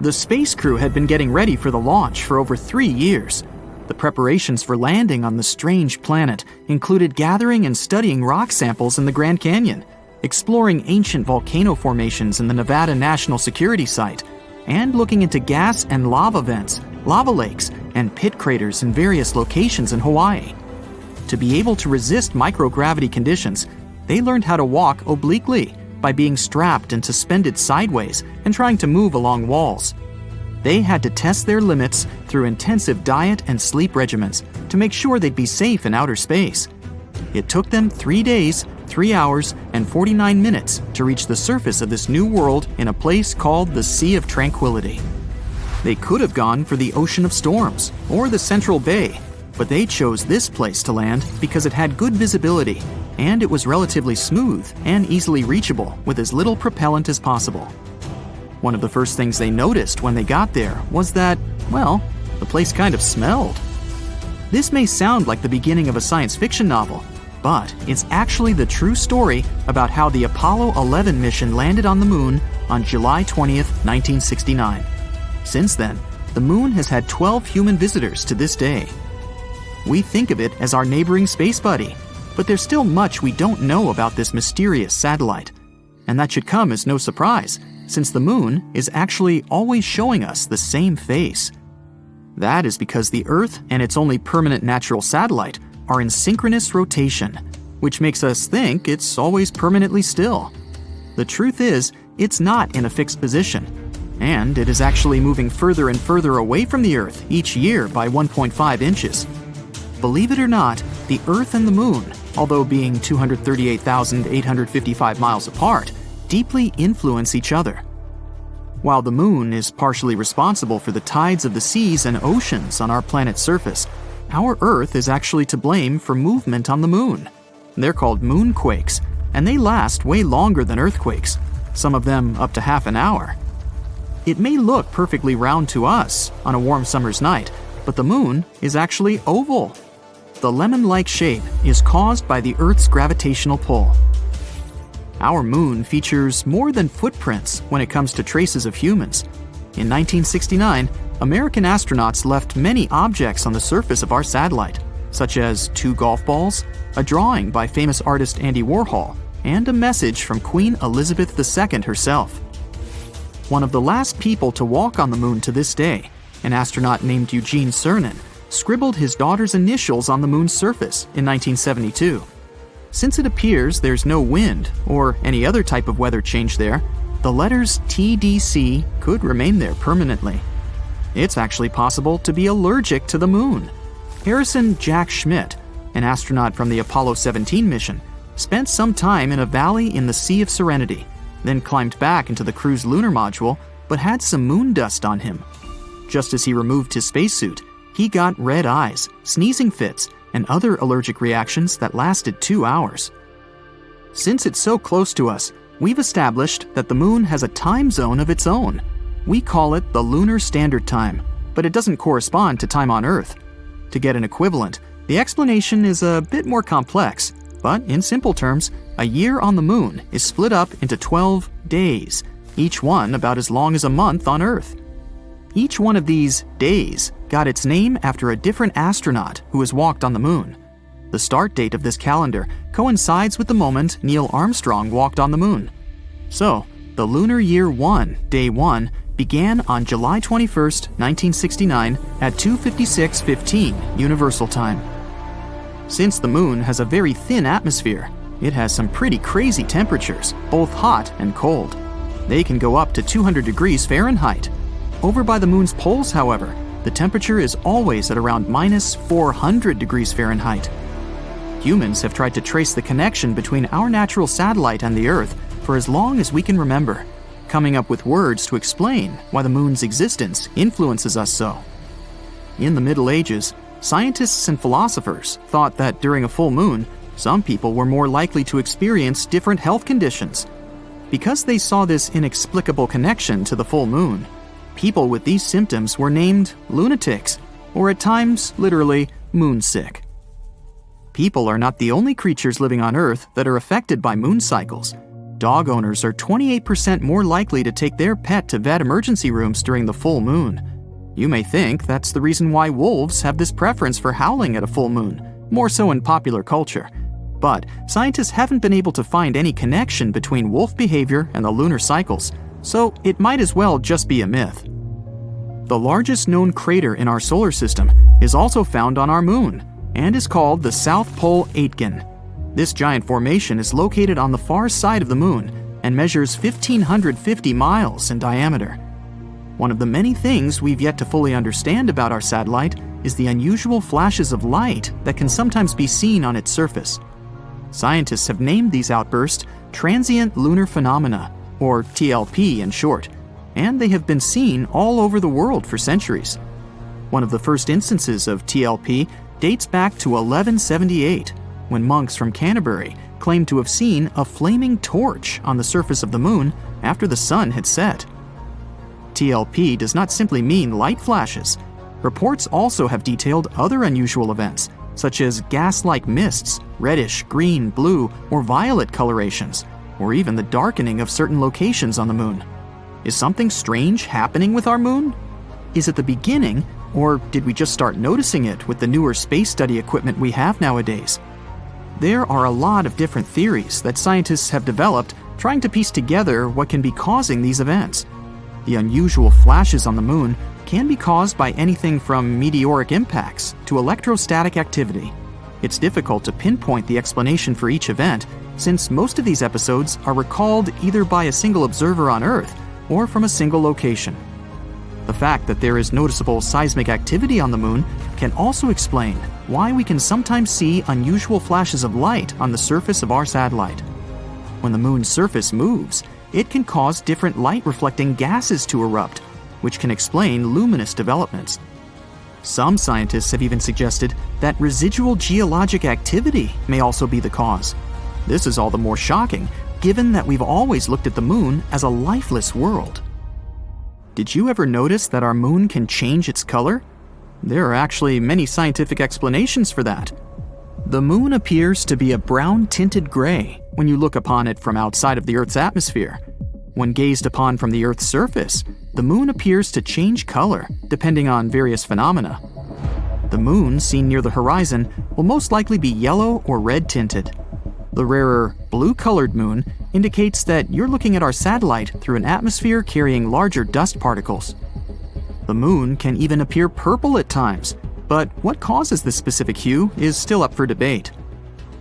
The space crew had been getting ready for the launch for over 3 years. The preparations for landing on the strange planet included gathering and studying rock samples in the Grand Canyon, exploring ancient volcano formations in the Nevada National Security Site, and looking into gas and lava vents, lava lakes, and pit craters in various locations in Hawaii. To be able to resist microgravity conditions, they learned how to walk obliquely by being strapped and suspended sideways and trying to move along walls. They had to test their limits through intensive diet and sleep regimens to make sure they'd be safe in outer space. It took them 3 days, 3 hours, and 49 minutes to reach the surface of this new world in a place called the Sea of Tranquility. They could have gone for the Ocean of Storms or the Central Bay, but they chose this place to land because it had good visibility and it was relatively smooth and easily reachable with as little propellant as possible. One of the first things they noticed when they got there was that, well, the place kind of smelled. This may sound like the beginning of a science fiction novel, but it's actually the true story about how the Apollo 11 mission landed on the moon on July 20th, 1969. Since then, the moon has had 12 human visitors to this day. We think of it as our neighboring space buddy, but there's still much we don't know about this mysterious satellite. And that should come as no surprise, since the moon is actually always showing us the same face. That is because the Earth and its only permanent natural satellite are in synchronous rotation, which makes us think it's always permanently still. The truth is, it's not in a fixed position, and it is actually moving further and further away from the Earth each year by 1.5 inches. Believe it or not, the Earth and the Moon, although being 238,855 miles apart, deeply influence each other. While the Moon is partially responsible for the tides of the seas and oceans on our planet's surface, our Earth is actually to blame for movement on the Moon. They're called moonquakes, and they last way longer than earthquakes, some of them up to half an hour. It may look perfectly round to us on a warm summer's night, but the Moon is actually oval. The lemon-like shape is caused by the Earth's gravitational pull. Our moon features more than footprints when it comes to traces of humans. In 1969, American astronauts left many objects on the surface of our satellite, such as 2 golf balls, a drawing by famous artist Andy Warhol, and a message from Queen Elizabeth II herself. One of the last people to walk on the moon to this day, an astronaut named Eugene Cernan, scribbled his daughter's initials on the moon's surface in 1972. Since it appears there's no wind or any other type of weather change there, the letters TDC could remain there permanently. It's actually possible to be allergic to the moon. Harrison Jack Schmitt, an astronaut from the Apollo 17 mission, spent some time in a valley in the Sea of Serenity, then climbed back into the crew's lunar module, but had some moon dust on him. Just as he removed his spacesuit, he got red eyes, sneezing fits, and other allergic reactions that lasted 2 hours. Since it's so close to us, we've established that the moon has a time zone of its own. We call it the Lunar Standard Time, but it doesn't correspond to time on Earth. To get an equivalent, the explanation is a bit more complex, but in simple terms, a year on the moon is split up into 12 days, each one about as long as a month on Earth. Each one of these days got its name after a different astronaut who has walked on the moon. The start date of this calendar coincides with the moment Neil Armstrong walked on the moon. So, the Lunar Year 1, Day 1, began on July 21st, 1969 at 2:56:15 Universal Time. Since the moon has a very thin atmosphere, it has some pretty crazy temperatures, both hot and cold. They can go up to 200 degrees Fahrenheit. Over by the moon's poles, however, the temperature is always at around minus 400 degrees Fahrenheit. Humans have tried to trace the connection between our natural satellite and the Earth for as long as we can remember, coming up with words to explain why the moon's existence influences us so. In the Middle Ages, scientists and philosophers thought that during a full moon, some people were more likely to experience different health conditions. Because they saw this inexplicable connection to the full moon, people with these symptoms were named lunatics, or at times, literally, moonsick. People are not the only creatures living on Earth that are affected by moon cycles. Dog owners are 28% more likely to take their pet to vet emergency rooms during the full moon. You may think that's the reason why wolves have this preference for howling at a full moon, more so in popular culture. But scientists haven't been able to find any connection between wolf behavior and the lunar cycles, so it might as well just be a myth. The largest known crater in our solar system is also found on our moon and is called the South Pole Aitken. This giant formation is located on the far side of the moon and measures 1,550 miles in diameter. One of the many things we've yet to fully understand about our satellite is the unusual flashes of light that can sometimes be seen on its surface. Scientists have named these outbursts transient lunar phenomena, or TLP in short, and they have been seen all over the world for centuries. One of the first instances of TLP dates back to 1178, when monks from Canterbury claimed to have seen a flaming torch on the surface of the moon after the sun had set. TLP does not simply mean light flashes. Reports also have detailed other unusual events, such as gas-like mists, reddish, green, blue, or violet colorations, or even the darkening of certain locations on the moon. Is something strange happening with our moon? Is it the beginning, or did we just start noticing it with the newer space study equipment we have nowadays? There are a lot of different theories that scientists have developed trying to piece together what can be causing these events. The unusual flashes on the moon can be caused by anything from meteoric impacts to electrostatic activity. It's difficult to pinpoint the explanation for each event, since most of these episodes are recalled either by a single observer on Earth or from a single location. The fact that there is noticeable seismic activity on the moon can also explain why we can sometimes see unusual flashes of light on the surface of our satellite. When the moon's surface moves, it can cause different light-reflecting gases to erupt, which can explain luminous developments. Some scientists have even suggested that residual geologic activity may also be the cause. This is all the more shocking, given that we've always looked at the moon as a lifeless world. Did you ever notice that our moon can change its color? There are actually many scientific explanations for that. The moon appears to be a brown-tinted gray when you look upon it from outside of the Earth's atmosphere. When gazed upon from the Earth's surface, the moon appears to change color depending on various phenomena. The moon seen near the horizon will most likely be yellow or red-tinted. The rarer blue-colored moon indicates that you're looking at our satellite through an atmosphere carrying larger dust particles. The moon can even appear purple at times, but what causes this specific hue is still up for debate.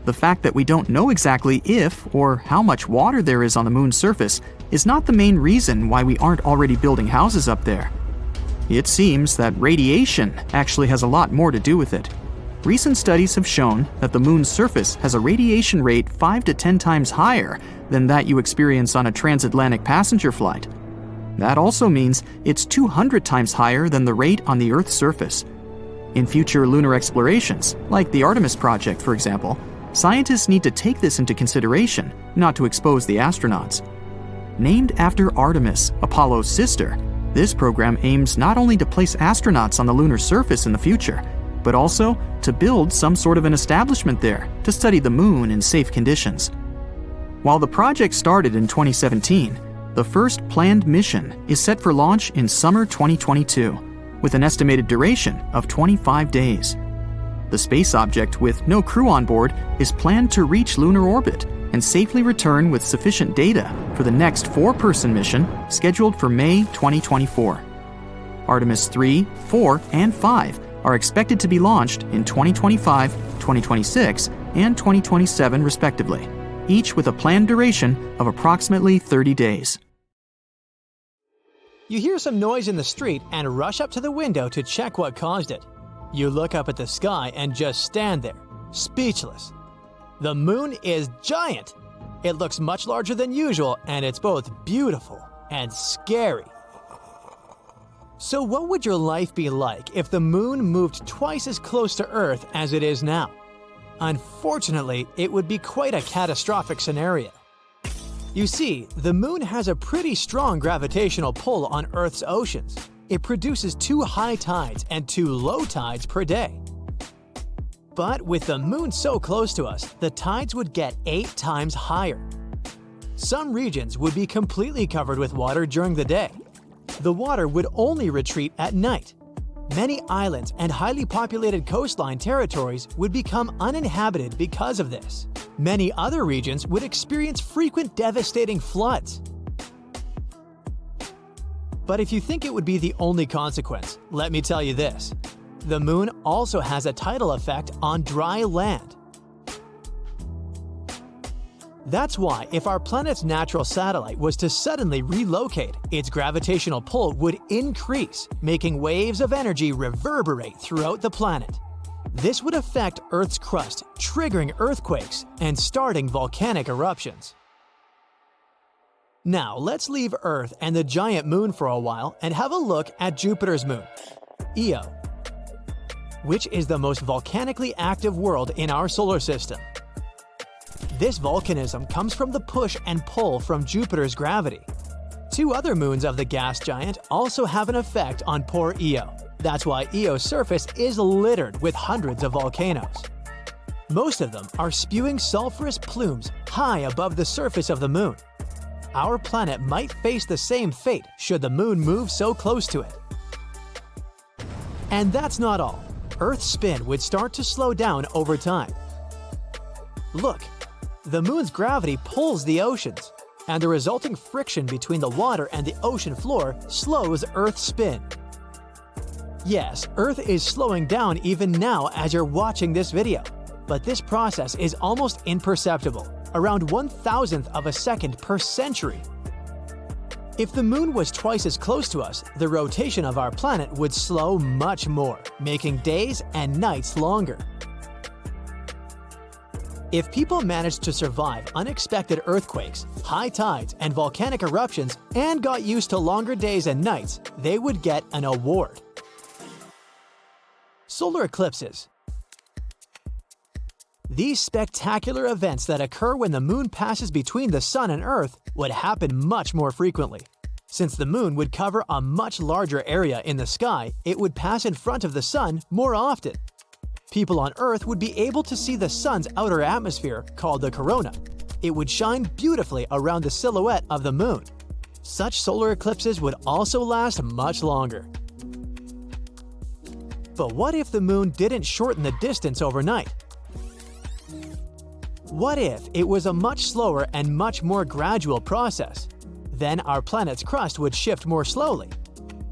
The fact that we don't know exactly if or how much water there is on the moon's surface is not the main reason why we aren't already building houses up there. It seems that radiation actually has a lot more to do with it. Recent studies have shown that the moon's surface has a radiation rate 5 to 10 times higher than that you experience on a transatlantic passenger flight. That also means it's 200 times higher than the rate on the Earth's surface. In future lunar explorations, like the Artemis project for example, scientists need to take this into consideration, not to expose the astronauts. Named after Artemis, Apollo's sister, this program aims not only to place astronauts on the lunar surface in the future, but also to build some sort of an establishment there to study the moon in safe conditions. While the project started in 2017, the first planned mission is set for launch in summer 2022, with an estimated duration of 25 days. The space object, with no crew on board, is planned to reach lunar orbit and safely return with sufficient data for the next 4-person mission scheduled for May 2024. Artemis 3, 4, and 5 are expected to be launched in 2025, 2026, and 2027 respectively, each with a planned duration of approximately 30 days. You hear some noise in the street and rush up to the window to check what caused it. You look up at the sky and just stand there, speechless. The moon is giant. It looks much larger than usual, and it's both beautiful and scary. So what would your life be like if the moon moved twice as close to Earth as it is now? Unfortunately, it would be quite a catastrophic scenario. You see, the moon has a pretty strong gravitational pull on Earth's oceans. It produces 2 high tides and 2 low tides per day. But with the moon so close to us, the tides would get 8 times higher. Some regions would be completely covered with water during the day. The water would only retreat at night. Many islands and highly populated coastline territories would become uninhabited because of this. Many other regions would experience frequent devastating floods. But if you think it would be the only consequence, let me tell you this. The moon also has a tidal effect on dry land. That's why if our planet's natural satellite was to suddenly relocate, its gravitational pull would increase, making waves of energy reverberate throughout the planet. This would affect Earth's crust, triggering earthquakes and starting volcanic eruptions. Now let's leave Earth and the giant moon for a while and have a look at Jupiter's moon, Io, which is the most volcanically active world in our solar system. This volcanism comes from the push and pull from Jupiter's gravity. Two other moons of the gas giant also have an effect on poor Io. That's why Io's surface is littered with hundreds of volcanoes. Most of them are spewing sulfurous plumes high above the surface of the moon. Our planet might face the same fate should the moon move so close to it. And that's not all. Earth's spin would start to slow down over time. Look, the moon's gravity pulls the oceans, and the resulting friction between the water and the ocean floor slows Earth's spin. Yes, Earth is slowing down even now as you're watching this video, but this process is almost imperceptible, around 1,000th of a second per century. If the moon was twice as close to us, the rotation of our planet would slow much more, making days and nights longer. If people managed to survive unexpected earthquakes, high tides, and volcanic eruptions and got used to longer days and nights, they would get an award. Solar eclipses. These spectacular events that occur when the moon passes between the sun and Earth would happen much more frequently. Since the moon would cover a much larger area in the sky, it would pass in front of the sun more often. People on Earth would be able to see the sun's outer atmosphere, called the corona. It would shine beautifully around the silhouette of the moon. Such solar eclipses would also last much longer. But what if the moon didn't shorten the distance overnight? What if it was a much slower and much more gradual process? Then our planet's crust would shift more slowly.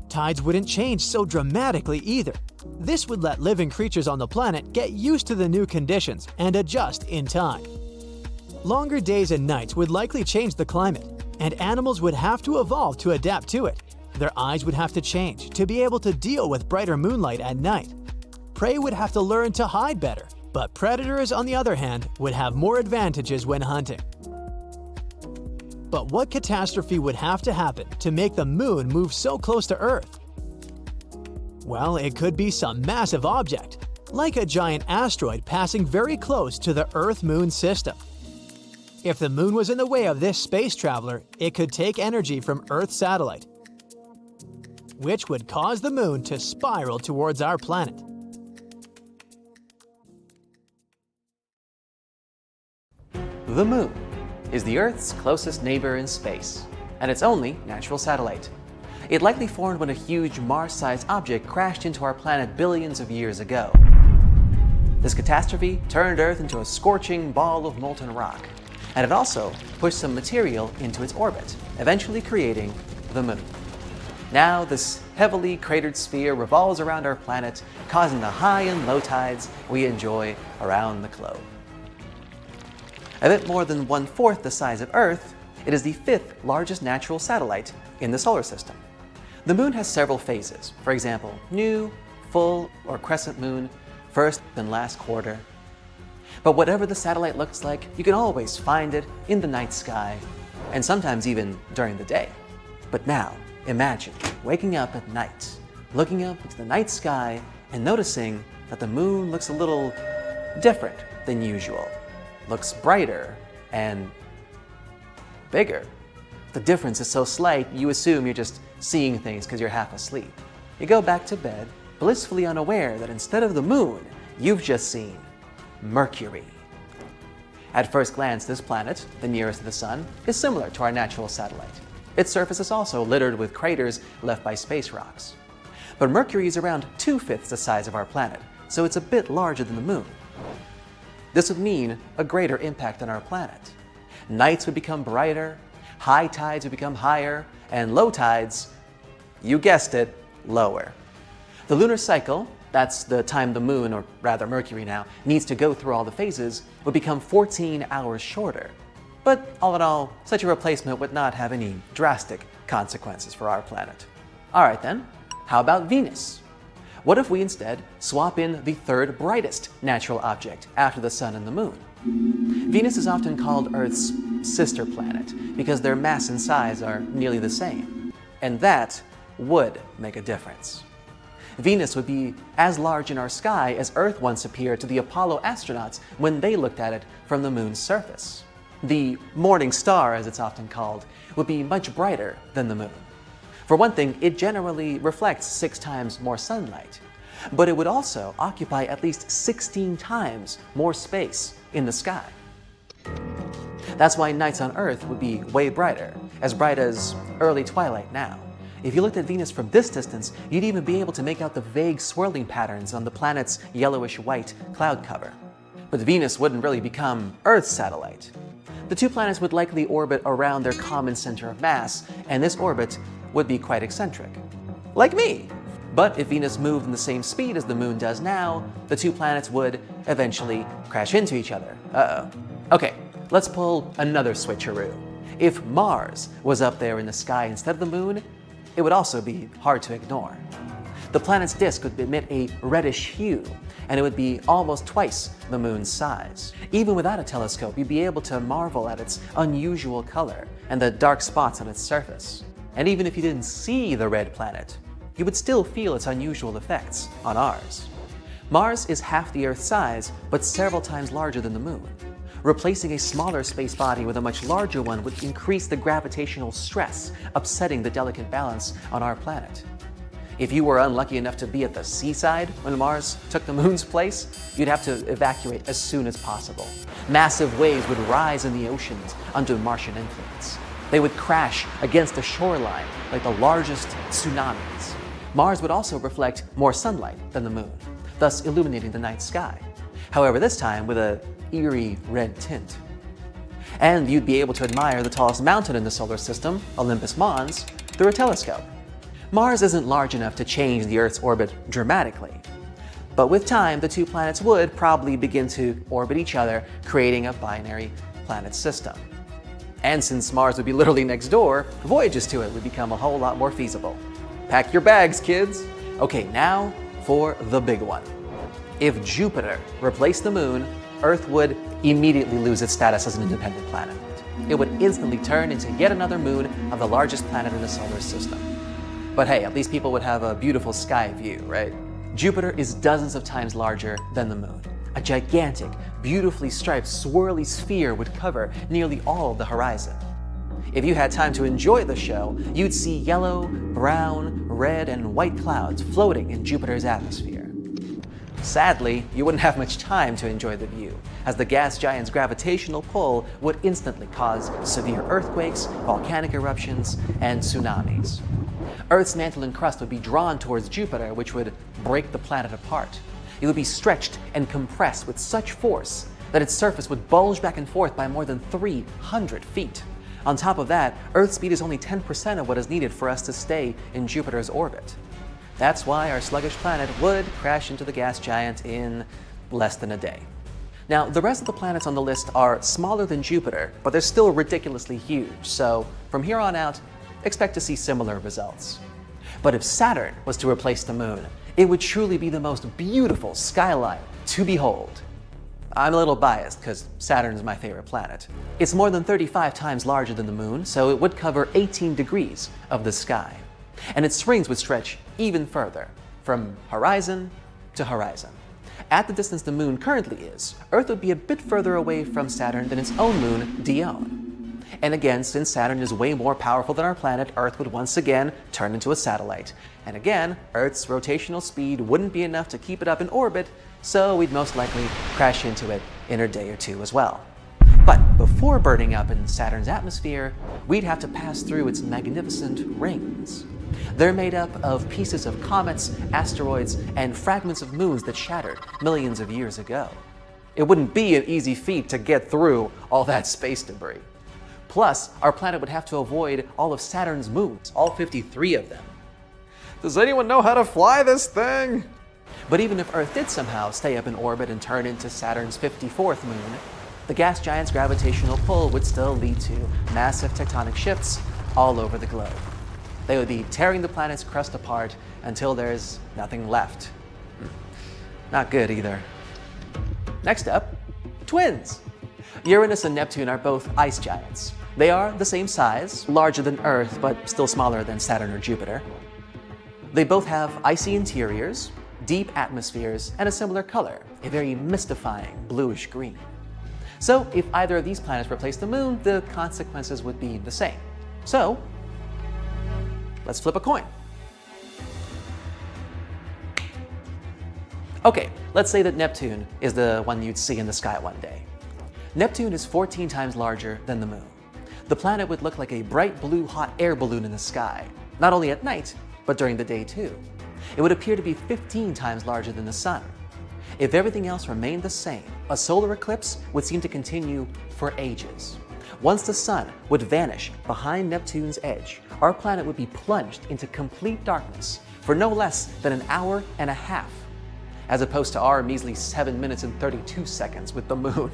Tides wouldn't change so dramatically either. This would let living creatures on the planet get used to the new conditions and adjust in time. Longer days and nights would likely change the climate, and animals would have to evolve to adapt to it. Their eyes would have to change to be able to deal with brighter moonlight at night. Prey would have to learn to hide better, but predators, on the other hand, would have more advantages when hunting. But what catastrophe would have to happen to make the moon move so close to Earth? Well, it could be some massive object, like a giant asteroid passing very close to the Earth-Moon system. If the moon was in the way of this space traveler, it could take energy from Earth's satellite, which would cause the moon to spiral towards our planet. The moon is the Earth's closest neighbor in space, and its only natural satellite. It likely formed when a huge Mars-sized object crashed into our planet billions of years ago. This catastrophe turned Earth into a scorching ball of molten rock, and it also pushed some material into its orbit, eventually creating the moon. Now, this heavily cratered sphere revolves around our planet, causing the high and low tides we enjoy around the globe. A bit more than 1/4 the size of Earth, it is the 5th largest natural satellite in the solar system. The moon has several phases, for example, new, full, or crescent moon, first and last quarter. But whatever the satellite looks like, you can always find it in the night sky, and sometimes even during the day. But now, imagine waking up at night, looking up into the night sky, and noticing that the moon looks a little different than usual. Looks brighter and bigger. The difference is so slight, you assume you're just seeing things because you're half asleep. You go back to bed, blissfully unaware that instead of the moon, you've just seen Mercury. At first glance, this planet, the nearest to the Sun, is similar to our natural satellite. Its surface is also littered with craters left by space rocks. But Mercury is around 2/5 the size of our planet, so it's a bit larger than the Moon. This would mean a greater impact on our planet. Nights would become brighter, high tides would become higher, and low tides, you guessed it, lower. The lunar cycle, that's the time the Moon, or rather Mercury now, needs to go through all the phases, would become 14 hours shorter. But all in all, such a replacement would not have any drastic consequences for our planet. Alright then, how about Venus? What if we instead swap in the third brightest natural object after the Sun and the Moon? Venus is often called Earth's sister planet because their mass and size are nearly the same. And that would make a difference. Venus would be as large in our sky as Earth once appeared to the Apollo astronauts when they looked at it from the Moon's surface. The morning star, as it's often called, would be much brighter than the Moon. For one thing, it generally reflects 6 times more sunlight, but it would also occupy at least 16 times more space in the sky. That's why nights on Earth would be way brighter, as bright as early twilight now. If you looked at Venus from this distance, you'd even be able to make out the vague swirling patterns on the planet's yellowish-white cloud cover. But Venus wouldn't really become Earth's satellite. The two planets would likely orbit around their common center of mass, and this orbit would be quite eccentric. Like me! But if Venus moved in the same speed as the Moon does now, the two planets would eventually crash into each other. Uh-oh. Okay, let's pull another switcheroo. If Mars was up there in the sky instead of the Moon, it would also be hard to ignore. The planet's disk would emit a reddish hue, and it would be almost twice the Moon's size. Even without a telescope, you'd be able to marvel at its unusual color and the dark spots on its surface. And even if you didn't see the red planet, you would still feel its unusual effects on ours. Mars is half the Earth's size, but several times larger than the Moon. Replacing a smaller space body with a much larger one would increase the gravitational stress, upsetting the delicate balance on our planet. If you were unlucky enough to be at the seaside when Mars took the Moon's place, you'd have to evacuate as soon as possible. Massive waves would rise in the oceans under Martian influence. They would crash against the shoreline like the largest tsunamis. Mars would also reflect more sunlight than the Moon, thus illuminating the night sky. However, this time with an eerie red tint. And you'd be able to admire the tallest mountain in the solar system, Olympus Mons, through a telescope. Mars isn't large enough to change the Earth's orbit dramatically. But with time, the two planets would probably begin to orbit each other, creating a binary planet system. And since Mars would be literally next door, voyages to it would become a whole lot more feasible. Pack your bags, kids! Okay, now for the big one. If Jupiter replaced the Moon, Earth would immediately lose its status as an independent planet. It would instantly turn into yet another moon of the largest planet in the solar system. But hey, at least people would have a beautiful sky view, right? Jupiter is dozens of times larger than the Moon. A gigantic, beautifully striped, swirly sphere would cover nearly all of the horizon. If you had time to enjoy the show, you'd see yellow, brown, red, and white clouds floating in Jupiter's atmosphere. Sadly, you wouldn't have much time to enjoy the view, as the gas giant's gravitational pull would instantly cause severe earthquakes, volcanic eruptions, and tsunamis. Earth's mantle and crust would be drawn towards Jupiter, which would break the planet apart. It would be stretched and compressed with such force that its surface would bulge back and forth by more than 300 feet. On top of that, Earth's speed is only 10% of what is needed for us to stay in Jupiter's orbit. That's why our sluggish planet would crash into the gas giant in less than a day. Now, the rest of the planets on the list are smaller than Jupiter, but they're still ridiculously huge, so from here on out, expect to see similar results. But if Saturn was to replace the Moon, it would truly be the most beautiful skyline to behold. I'm a little biased because Saturn is my favorite planet. It's more than 35 times larger than the Moon, so it would cover 18 degrees of the sky. And its rings would stretch even further, from horizon to horizon. At the distance the Moon currently is, Earth would be a bit further away from Saturn than its own moon, Dione. And again, since Saturn is way more powerful than our planet, Earth would once again turn into a satellite. And again, Earth's rotational speed wouldn't be enough to keep it up in orbit, so we'd most likely crash into it in a day or two as well. before burning up in Saturn's atmosphere, we'd have to pass through its magnificent rings. They're made up of pieces of comets, asteroids, and fragments of moons that shattered millions of years ago. It wouldn't be an easy feat to get through all that space debris. Plus, our planet would have to avoid all of Saturn's moons, all 53 of them. Does anyone know how to fly this thing? But even if Earth did somehow stay up in orbit and turn into Saturn's 54th moon, the gas giant's gravitational pull would still lead to massive tectonic shifts all over the globe. They would be tearing the planet's crust apart until there's nothing left. Not good either. Next up, twins. Uranus and Neptune are both ice giants. They are the same size, larger than Earth, but still smaller than Saturn or Jupiter. They both have icy interiors, deep atmospheres, and a similar color, a very mystifying bluish green. So if either of these planets replaced the moon, the consequences would be the same. So let's flip a coin. Okay, let's say that Neptune is the one you'd see in the sky one day. Neptune is 14 times larger than the moon. The planet would look like a bright blue hot air balloon in the sky, not only at night, but during the day too. It would appear to be 15 times larger than the sun. If everything else remained the same, a solar eclipse would seem to continue for ages. Once the sun would vanish behind Neptune's edge, our planet would be plunged into complete darkness for no less than an hour and a half, as opposed to our measly 7 minutes and 32 seconds with the moon.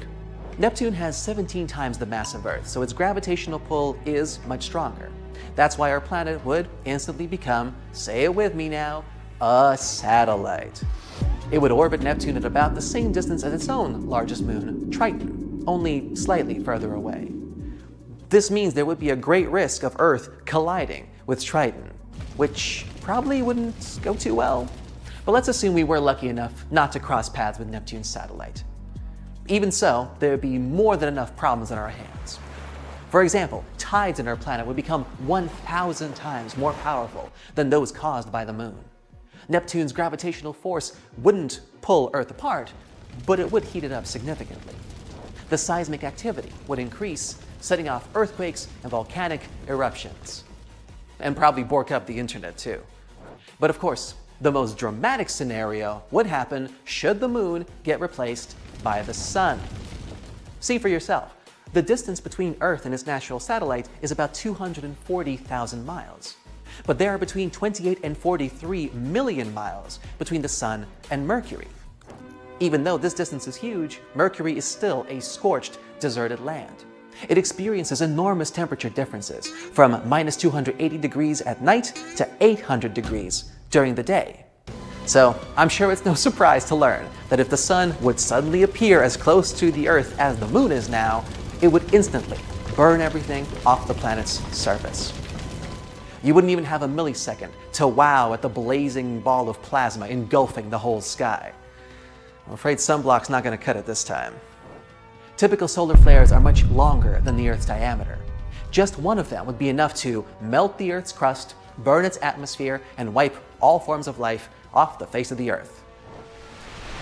Neptune has 17 times the mass of Earth, so its gravitational pull is much stronger. That's why our planet would instantly become, say it with me now, a satellite. It would orbit Neptune at about the same distance as its own largest moon, Triton, only slightly further away. This means there would be a great risk of Earth colliding with Triton, which probably wouldn't go too well. But let's assume we were lucky enough not to cross paths with Neptune's satellite. Even so, there would be more than enough problems on our hands. For example, tides in our planet would become 1,000 times more powerful than those caused by the moon. Neptune's gravitational force wouldn't pull Earth apart, but it would heat it up significantly. The seismic activity would increase, setting off earthquakes and volcanic eruptions. And probably bork up the internet too. But of course, the most dramatic scenario would happen should the moon get replaced by the sun. See for yourself. The distance between Earth and its natural satellite is about 240,000 miles. But there are between 28 and 43 million miles between the Sun and Mercury. Even though this distance is huge, Mercury is still a scorched, deserted land. It experiences enormous temperature differences, from minus 280 degrees at night to 800 degrees during the day. So I'm sure it's no surprise to learn that if the Sun would suddenly appear as close to the Earth as the Moon is now, it would instantly burn everything off the planet's surface. You wouldn't even have a millisecond to wow at the blazing ball of plasma engulfing the whole sky. I'm afraid sunblock's not going to cut it this time. Typical solar flares are much longer than the Earth's diameter. Just one of them would be enough to melt the Earth's crust, burn its atmosphere, and wipe all forms of life off the face of the Earth.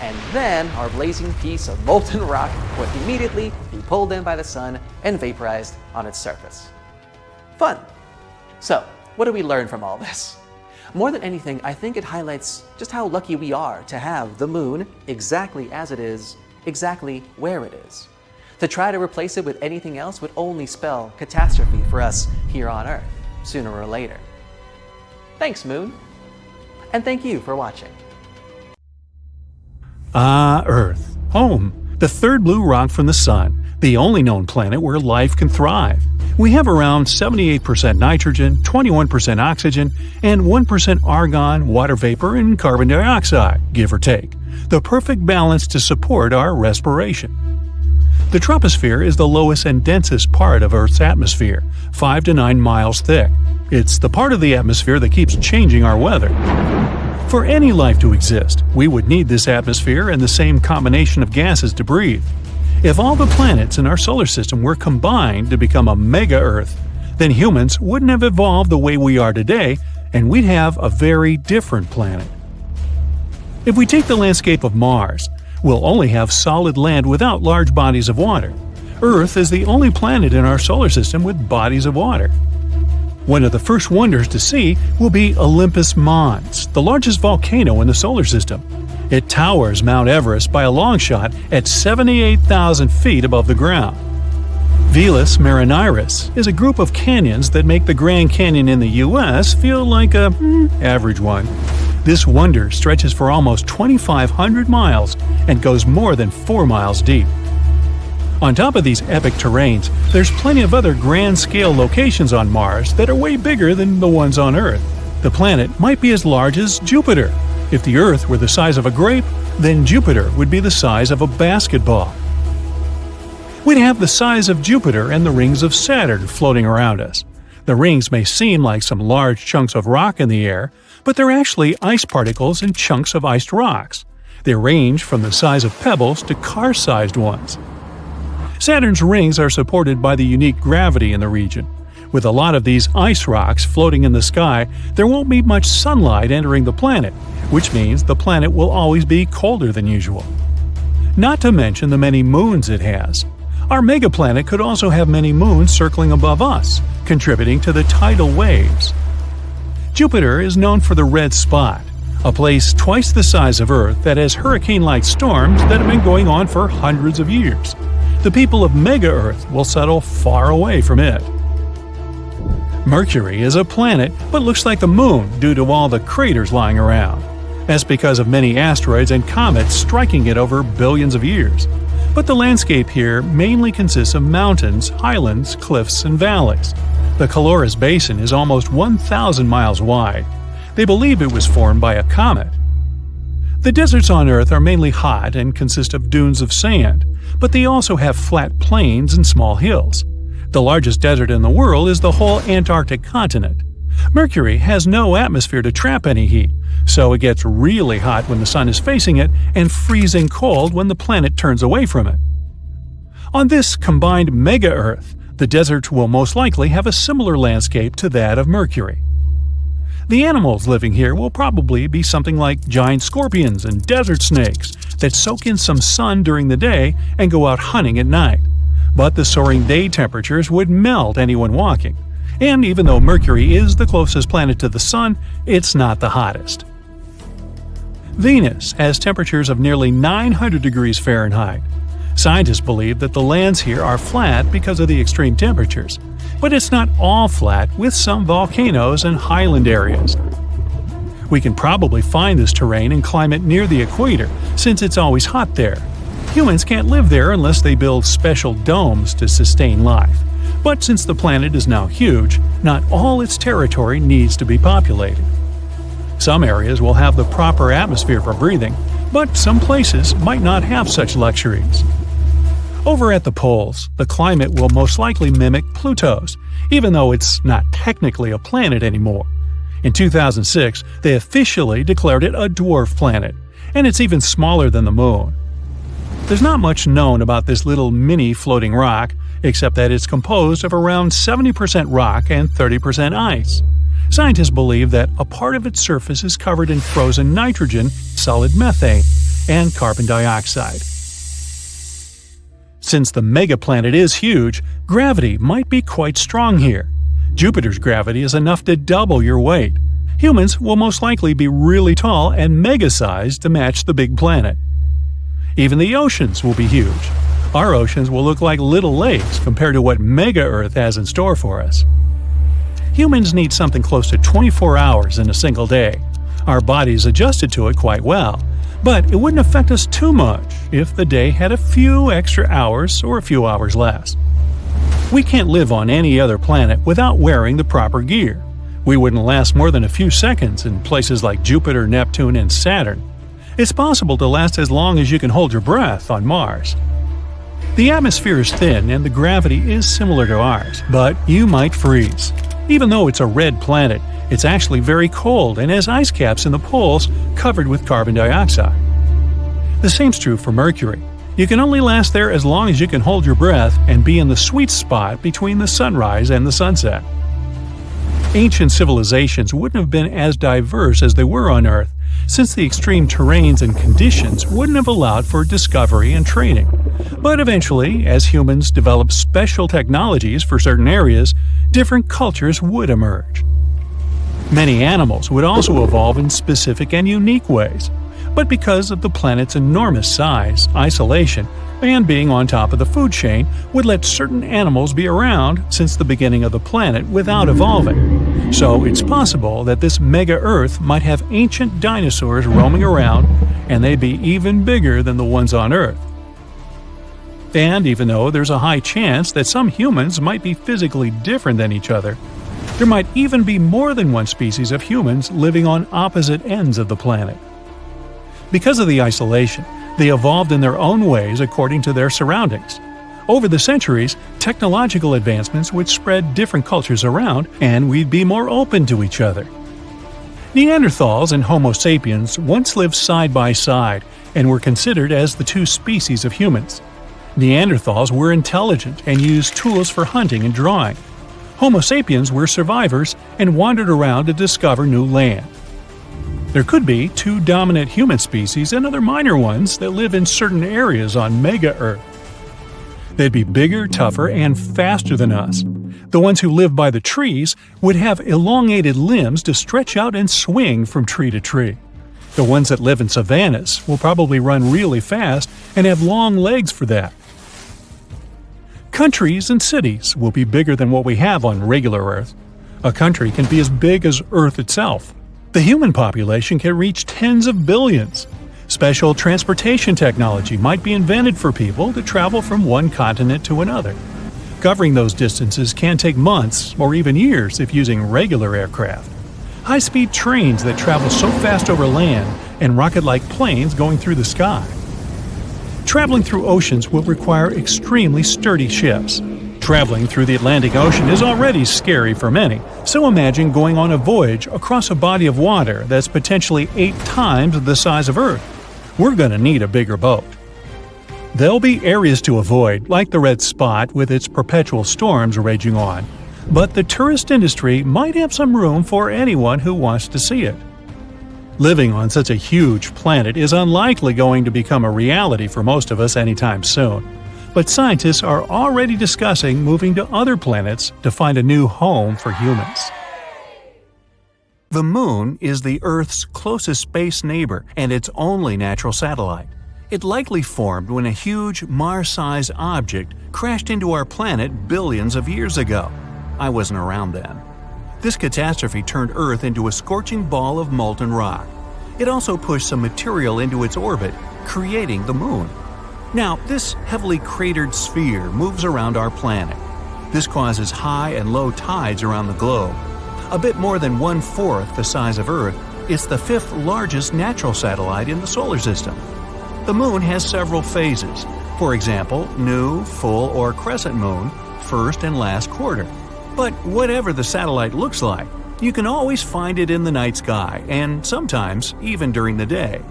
And then our blazing piece of molten rock would immediately be pulled in by the sun and vaporized on its surface. Fun! So, what do we learn from all this? More than anything, I think it highlights just how lucky we are to have the moon exactly as it is, exactly where it is. To try to replace it with anything else would only spell catastrophe for us here on Earth, sooner or later. Thanks, Moon. And thank you for watching. Earth. Home. The third blue rock from the Sun. The only known planet where life can thrive. We have around 78% nitrogen, 21% oxygen, and 1% argon, water vapor, and carbon dioxide, give or take. The perfect balance to support our respiration. The troposphere is the lowest and densest part of Earth's atmosphere, 5 to 9 miles thick. It's the part of the atmosphere that keeps changing our weather. For any life to exist, we would need this atmosphere and the same combination of gases to breathe. If all the planets in our solar system were combined to become a mega-Earth, then humans wouldn't have evolved the way we are today, and we'd have a very different planet. If we take the landscape of Mars, we'll only have solid land without large bodies of water. Earth is the only planet in our solar system with bodies of water. One of the first wonders to see will be Olympus Mons, the largest volcano in the solar system. It towers Mount Everest by a long shot at 78,000 feet above the ground. Velis Marineris is a group of canyons that make the Grand Canyon in the U.S. feel like a average one. This wonder stretches for almost 2,500 miles and goes more than 4 miles deep. On top of these epic terrains, there's plenty of other grand-scale locations on Mars that are way bigger than the ones on Earth. The planet might be as large as Jupiter. If the Earth were the size of a grape, then Jupiter would be the size of a basketball. We'd have the size of Jupiter and the rings of Saturn floating around us. The rings may seem like some large chunks of rock in the air, but they're actually ice particles and chunks of iced rocks. They range from the size of pebbles to car-sized ones. Saturn's rings are supported by the unique gravity in the region. With a lot of these ice rocks floating in the sky, there won't be much sunlight entering the planet, which means the planet will always be colder than usual. Not to mention the many moons it has. Our megaplanet could also have many moons circling above us, contributing to the tidal waves. Jupiter is known for the red spot, a place twice the size of Earth that has hurricane-like storms that have been going on for hundreds of years. The people of Mega-Earth will settle far away from it. Mercury is a planet, but looks like the Moon due to all the craters lying around. That's because of many asteroids and comets striking it over billions of years. But the landscape here mainly consists of mountains, highlands, cliffs, and valleys. The Colorus Basin is almost 1,000 miles wide. They believe it was formed by a comet. The deserts on Earth are mainly hot and consist of dunes of sand, but they also have flat plains and small hills. The largest desert in the world is the whole Antarctic continent. Mercury has no atmosphere to trap any heat, so it gets really hot when the sun is facing it and freezing cold when the planet turns away from it. On this combined mega-Earth, the desert will most likely have a similar landscape to that of Mercury. The animals living here will probably be something like giant scorpions and desert snakes that soak in some sun during the day and go out hunting at night. But the soaring day temperatures would melt anyone walking. And even though Mercury is the closest planet to the Sun, it's not the hottest. Venus has temperatures of nearly 900 degrees Fahrenheit. Scientists believe that the lands here are flat because of the extreme temperatures, but it's not all flat, with some volcanoes and highland areas. We can probably find this terrain and climate near the equator, since it's always hot there. Humans can't live there unless they build special domes to sustain life. But since the planet is now huge, not all its territory needs to be populated. Some areas will have the proper atmosphere for breathing, but some places might not have such luxuries. Over at the poles, the climate will most likely mimic Pluto's, even though it's not technically a planet anymore. In 2006, they officially declared it a dwarf planet, and it's even smaller than the Moon. There's not much known about this little mini floating rock, except that it's composed of around 70% rock and 30% ice. Scientists believe that a part of its surface is covered in frozen nitrogen, solid methane, and carbon dioxide. Since the megaplanet is huge, gravity might be quite strong here. Jupiter's gravity is enough to double your weight. Humans will most likely be really tall and mega-sized to match the big planet. Even the oceans will be huge. Our oceans will look like little lakes compared to what Mega-Earth has in store for us. Humans need something close to 24 hours in a single day. Our bodies adjusted to it quite well, but it wouldn't affect us too much if the day had a few extra hours or a few hours less. We can't live on any other planet without wearing the proper gear. We wouldn't last more than a few seconds in places like Jupiter, Neptune, and Saturn. It's possible to last as long as you can hold your breath on Mars. The atmosphere is thin and the gravity is similar to ours, but you might freeze. Even though it's a red planet, it's actually very cold and has ice caps in the poles covered with carbon dioxide. The same's true for Mercury. You can only last there as long as you can hold your breath and be in the sweet spot between the sunrise and the sunset. Ancient civilizations wouldn't have been as diverse as they were on Earth, since the extreme terrains and conditions wouldn't have allowed for discovery and training. But eventually, as humans developed special technologies for certain areas, different cultures would emerge. Many animals would also evolve in specific and unique ways, but because of the planet's enormous size, isolation, and being on top of the food chain would let certain animals be around since the beginning of the planet without evolving. So it's possible that this mega-Earth might have ancient dinosaurs roaming around, and they'd be even bigger than the ones on Earth. And even though there's a high chance that some humans might be physically different than each other, there might even be more than one species of humans living on opposite ends of the planet. Because of the isolation, they evolved in their own ways according to their surroundings. Over the centuries, technological advancements would spread different cultures around, and we'd be more open to each other. Neanderthals and Homo sapiens once lived side by side and were considered as the two species of humans. Neanderthals were intelligent and used tools for hunting and drawing. Homo sapiens were survivors and wandered around to discover new land. There could be two dominant human species and other minor ones that live in certain areas on Mega-Earth. They'd be bigger, tougher, and faster than us. The ones who live by the trees would have elongated limbs to stretch out and swing from tree to tree. The ones that live in savannas will probably run really fast and have long legs for that. Countries and cities will be bigger than what we have on regular Earth. A country can be as big as Earth itself. The human population can reach tens of billions. Special transportation technology might be invented for people to travel from one continent to another. Covering those distances can take months or even years if using regular aircraft. High-speed trains that travel so fast over land, and rocket-like planes going through the sky. Traveling through oceans will require extremely sturdy ships. Traveling through the Atlantic Ocean is already scary for many, so imagine going on a voyage across a body of water that's potentially 8 times the size of Earth. We're going to need a bigger boat. There'll be areas to avoid, like the red spot with its perpetual storms raging on, but the tourist industry might have some room for anyone who wants to see it. Living on such a huge planet is unlikely going to become a reality for most of us anytime soon. But scientists are already discussing moving to other planets to find a new home for humans. The Moon is the Earth's closest space neighbor and its only natural satellite. It likely formed when a huge Mars-sized object crashed into our planet billions of years ago. I wasn't around then. This catastrophe turned Earth into a scorching ball of molten rock. It also pushed some material into its orbit, creating the Moon. Now, this heavily cratered sphere moves around our planet. This causes high and low tides around the globe. A bit more than 1/4 the size of Earth, it's the 5th largest natural satellite in the solar system. The Moon has several phases. For example, new, full, or crescent moon, first and last quarter. But whatever the satellite looks like, you can always find it in the night sky, and sometimes even during the day.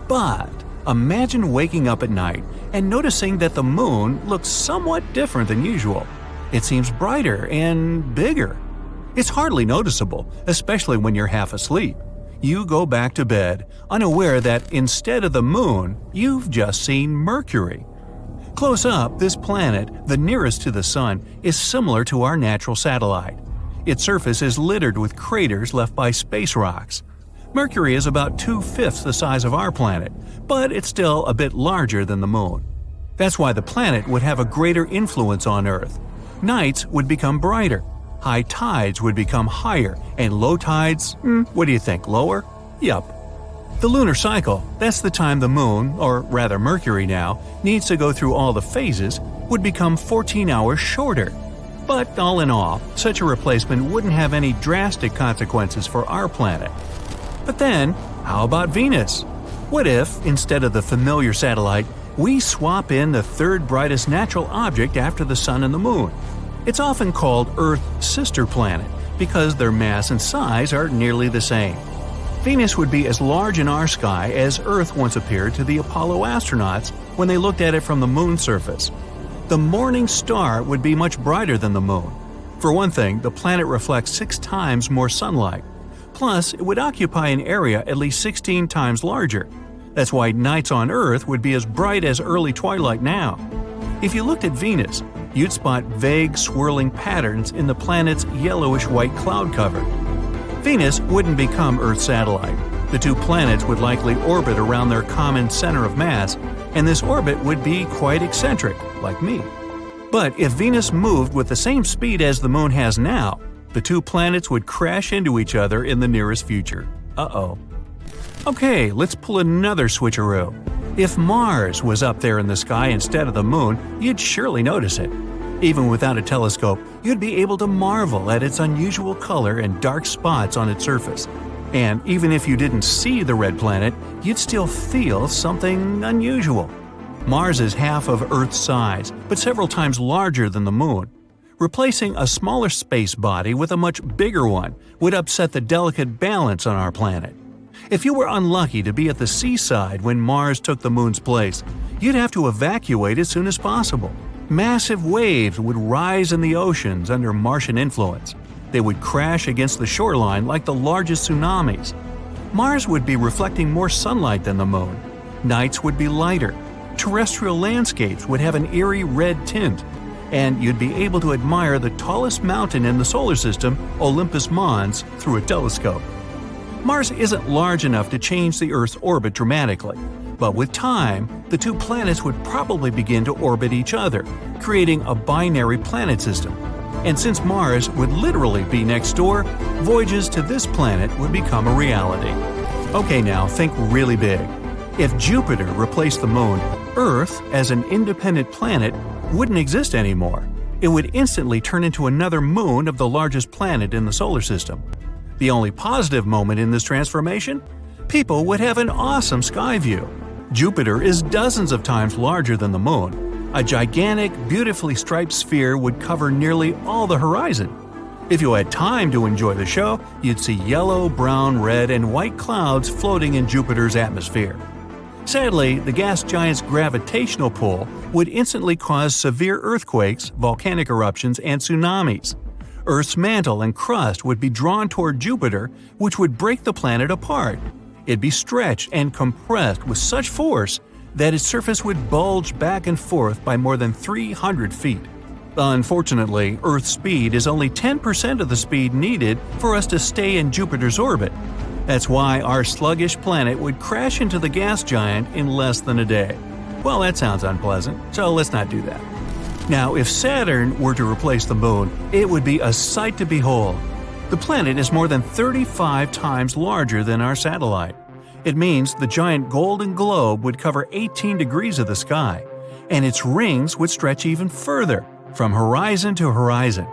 But imagine waking up at night and noticing that the Moon looks somewhat different than usual. It seems brighter and bigger. It's hardly noticeable, especially when you're half asleep. You go back to bed, unaware that instead of the Moon, you've just seen Mercury. Close up, this planet, the nearest to the Sun, is similar to our natural satellite. Its surface is littered with craters left by space rocks. Mercury is about 2/5 the size of our planet, but it's still a bit larger than the Moon. That's why the planet would have a greater influence on Earth. Nights would become brighter, high tides would become higher, and low tides, what do you think, lower? Yup. The lunar cycle, that's the time the Moon, or rather Mercury now, needs to go through all the phases, would become 14 hours shorter. But all in all, such a replacement wouldn't have any drastic consequences for our planet. But then, how about Venus? What if, instead of the familiar satellite, we swap in the third brightest natural object after the Sun and the Moon? It's often called Earth's sister planet because their mass and size are nearly the same. Venus would be as large in our sky as Earth once appeared to the Apollo astronauts when they looked at it from the Moon's surface. The morning star would be much brighter than the Moon. For one thing, the planet reflects 6 times more sunlight. Plus, it would occupy an area at least 16 times larger. That's why nights on Earth would be as bright as early twilight now. If you looked at Venus, you'd spot vague swirling patterns in the planet's yellowish-white cloud cover. Venus wouldn't become Earth's satellite. The two planets would likely orbit around their common center of mass, and this orbit would be quite eccentric, like me. But if Venus moved with the same speed as the Moon has now, the two planets would crash into each other in the nearest future. Uh-oh. Okay, let's pull another switcheroo. If Mars was up there in the sky instead of the Moon, you'd surely notice it. Even without a telescope, you'd be able to marvel at its unusual color and dark spots on its surface. And even if you didn't see the red planet, you'd still feel something unusual. Mars is half of Earth's size, but several times larger than the Moon. Replacing a smaller space body with a much bigger one would upset the delicate balance on our planet. If you were unlucky to be at the seaside when Mars took the Moon's place, you'd have to evacuate as soon as possible. Massive waves would rise in the oceans under Martian influence. They would crash against the shoreline like the largest tsunamis. Mars would be reflecting more sunlight than the Moon. Nights would be lighter. Terrestrial landscapes would have an eerie red tint. And you'd be able to admire the tallest mountain in the solar system, Olympus Mons, through a telescope. Mars isn't large enough to change the Earth's orbit dramatically, but with time, the two planets would probably begin to orbit each other, creating a binary planet system. And since Mars would literally be next door, voyages to this planet would become a reality. Okay, now think really big. If Jupiter replaced the Moon, Earth, as an independent planet, wouldn't exist anymore. It would instantly turn into another moon of the largest planet in the solar system. The only positive moment in this transformation? People would have an awesome sky view. Jupiter is dozens of times larger than the Moon. A gigantic, beautifully striped sphere would cover nearly all the horizon. If you had time to enjoy the show, you'd see yellow, brown, red, and white clouds floating in Jupiter's atmosphere. Sadly, the gas giant's gravitational pull would instantly cause severe earthquakes, volcanic eruptions, and tsunamis. Earth's mantle and crust would be drawn toward Jupiter, which would break the planet apart. It'd be stretched and compressed with such force that its surface would bulge back and forth by more than 300 feet. Unfortunately, Earth's speed is only 10% of the speed needed for us to stay in Jupiter's orbit. That's why our sluggish planet would crash into the gas giant in less than a day. Well, that sounds unpleasant, so let's not do that. Now, if Saturn were to replace the Moon, it would be a sight to behold. The planet is more than 35 times larger than our satellite. It means the giant golden globe would cover 18 degrees of the sky, and its rings would stretch even further, from horizon to horizon.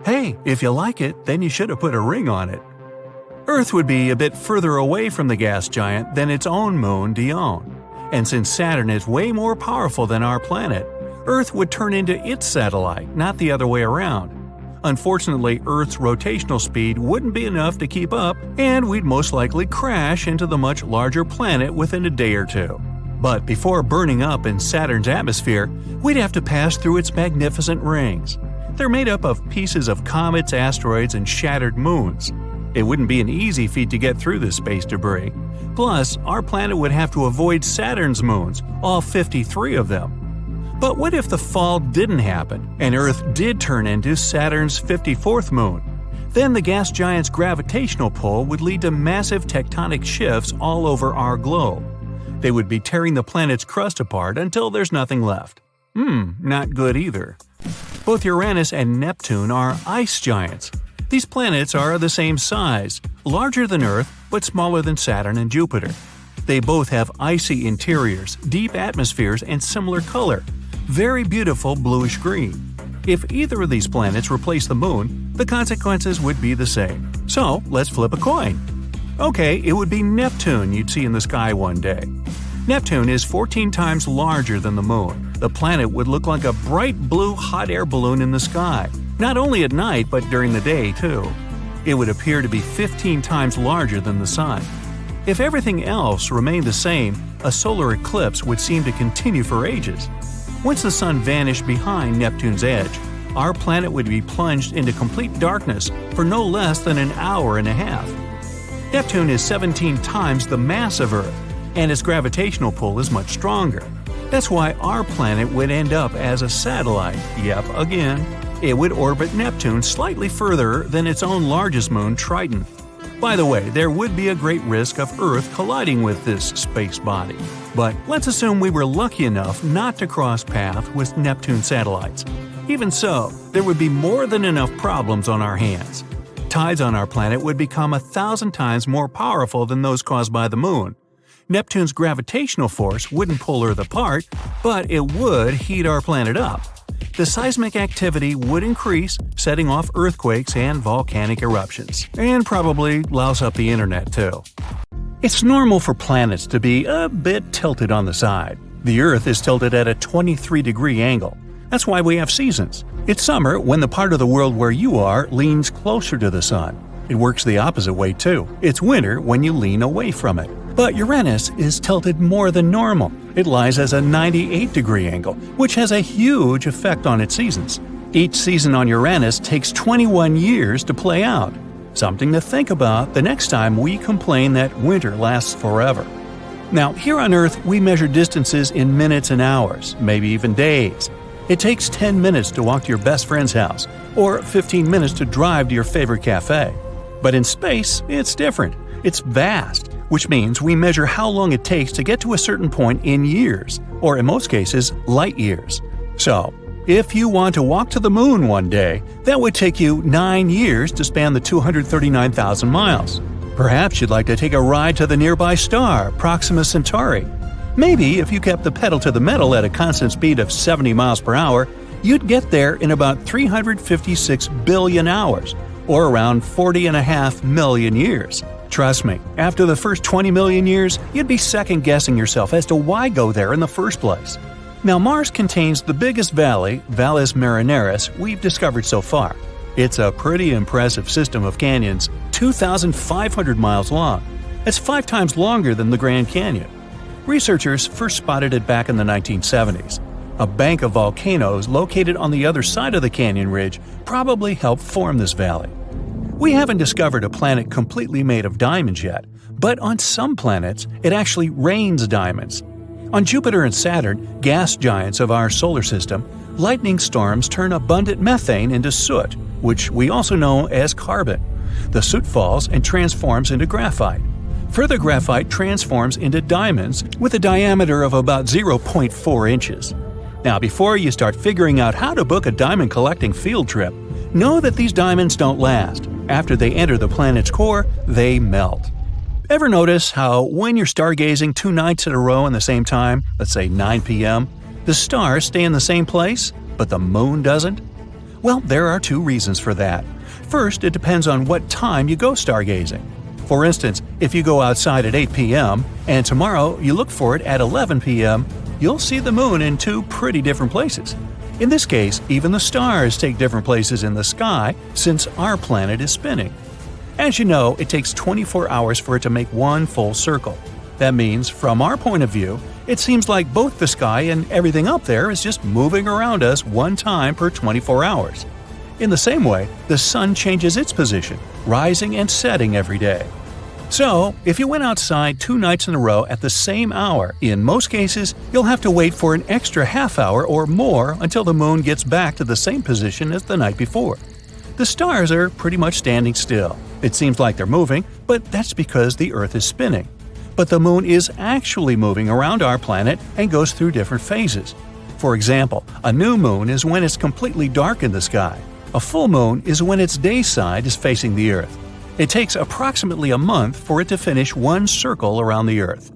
Hey, if you like it, then you should have put a ring on it. Earth would be a bit further away from the gas giant than its own moon, Dione. And since Saturn is way more powerful than our planet, Earth would turn into its satellite, not the other way around. Unfortunately, Earth's rotational speed wouldn't be enough to keep up, and we'd most likely crash into the much larger planet within a day or two. But before burning up in Saturn's atmosphere, we'd have to pass through its magnificent rings. They're made up of pieces of comets, asteroids, and shattered moons. It wouldn't be an easy feat to get through this space debris. Plus, our planet would have to avoid Saturn's moons, all 53 of them. But what if the fall didn't happen, and Earth did turn into Saturn's 54th moon? Then the gas giant's gravitational pull would lead to massive tectonic shifts all over our globe. They would be tearing the planet's crust apart until there's nothing left. Not good either. Both Uranus and Neptune are ice giants. These planets are the same size, larger than Earth, but smaller than Saturn and Jupiter. They both have icy interiors, deep atmospheres, and similar color, very beautiful bluish-green. If either of these planets replaced the Moon, the consequences would be the same. So, let's flip a coin. Okay, it would be Neptune you'd see in the sky one day. Neptune is 14 times larger than the Moon. The planet would look like a bright blue hot air balloon in the sky, not only at night but during the day too. It would appear to be 15 times larger than the Sun. If everything else remained the same, a solar eclipse would seem to continue for ages. Once the Sun vanished behind Neptune's edge, our planet would be plunged into complete darkness for no less than an hour and a half. Neptune is 17 times the mass of Earth, and its gravitational pull is much stronger. That's why our planet would end up as a satellite. Yep, again. It would orbit Neptune slightly further than its own largest moon, Triton. By the way, there would be a great risk of Earth colliding with this space body. But let's assume we were lucky enough not to cross paths with Neptune satellites. Even so, there would be more than enough problems on our hands. Tides on our planet would become 1,000 times more powerful than those caused by the Moon. Neptune's gravitational force wouldn't pull Earth apart, but it would heat our planet up. The seismic activity would increase, setting off earthquakes and volcanic eruptions, and probably louse up the internet too. It's normal for planets to be a bit tilted on the side. The Earth is tilted at a 23-degree angle. That's why we have seasons. It's summer when the part of the world where you are leans closer to the sun. It works the opposite way too. It's winter when you lean away from it. But Uranus is tilted more than normal. It lies as a 98-degree angle, which has a huge effect on its seasons. Each season on Uranus takes 21 years to play out. Something to think about the next time we complain that winter lasts forever. Now, here on Earth, we measure distances in minutes and hours, maybe even days. It takes 10 minutes to walk to your best friend's house, or 15 minutes to drive to your favorite cafe. But in space, it's different. It's vast, which means we measure how long it takes to get to a certain point in years, or in most cases, light years. So, if you want to walk to the moon one day, that would take you 9 years to span the 239,000 miles. Perhaps you'd like to take a ride to the nearby star, Proxima Centauri. Maybe if you kept the pedal to the metal at a constant speed of 70 miles per hour, you'd get there in about 356 billion hours, or around 40.5 million years. Trust me, after the first 20 million years, you'd be second-guessing yourself as to why go there in the first place. Now, Mars contains the biggest valley, Valles Marineris, we've discovered so far. It's a pretty impressive system of canyons, 2,500 miles long. It's 5 times longer than the Grand Canyon. Researchers first spotted it back in the 1970s. A bank of volcanoes located on the other side of the canyon ridge probably helped form this valley. We haven't discovered a planet completely made of diamonds yet, but on some planets, it actually rains diamonds. On Jupiter and Saturn, gas giants of our solar system, lightning storms turn abundant methane into soot, which we also know as carbon. The soot falls and transforms into graphite. Further graphite transforms into diamonds with a diameter of about 0.4 inches. Now, before you start figuring out how to book a diamond collecting field trip, know that these diamonds don't last. After they enter the planet's core, they melt. Ever notice how when you're stargazing 2 nights in a row in the same time, let's say 9 p.m., the stars stay in the same place, but the moon doesn't? Well, there are 2 reasons for that. First, it depends on what time you go stargazing. For instance, if you go outside at 8 p.m. and tomorrow you look for it at 11 p.m., you'll see the moon in 2 pretty different places. In this case, even the stars take different places in the sky since our planet is spinning. As you know, it takes 24 hours for it to make one full circle. That means, from our point of view, it seems like both the sky and everything up there is just moving around us one time per 24 hours. In the same way, the sun changes its position, rising and setting every day. So, if you went outside 2 nights in a row at the same hour, in most cases, you'll have to wait for an extra half hour or more until the moon gets back to the same position as the night before. The stars are pretty much standing still. It seems like they're moving, but that's because the Earth is spinning. But the moon is actually moving around our planet and goes through different phases. For example, a new moon is when it's completely dark in the sky. A full moon is when its day side is facing the Earth. It takes approximately a month for it to finish one circle around the Earth.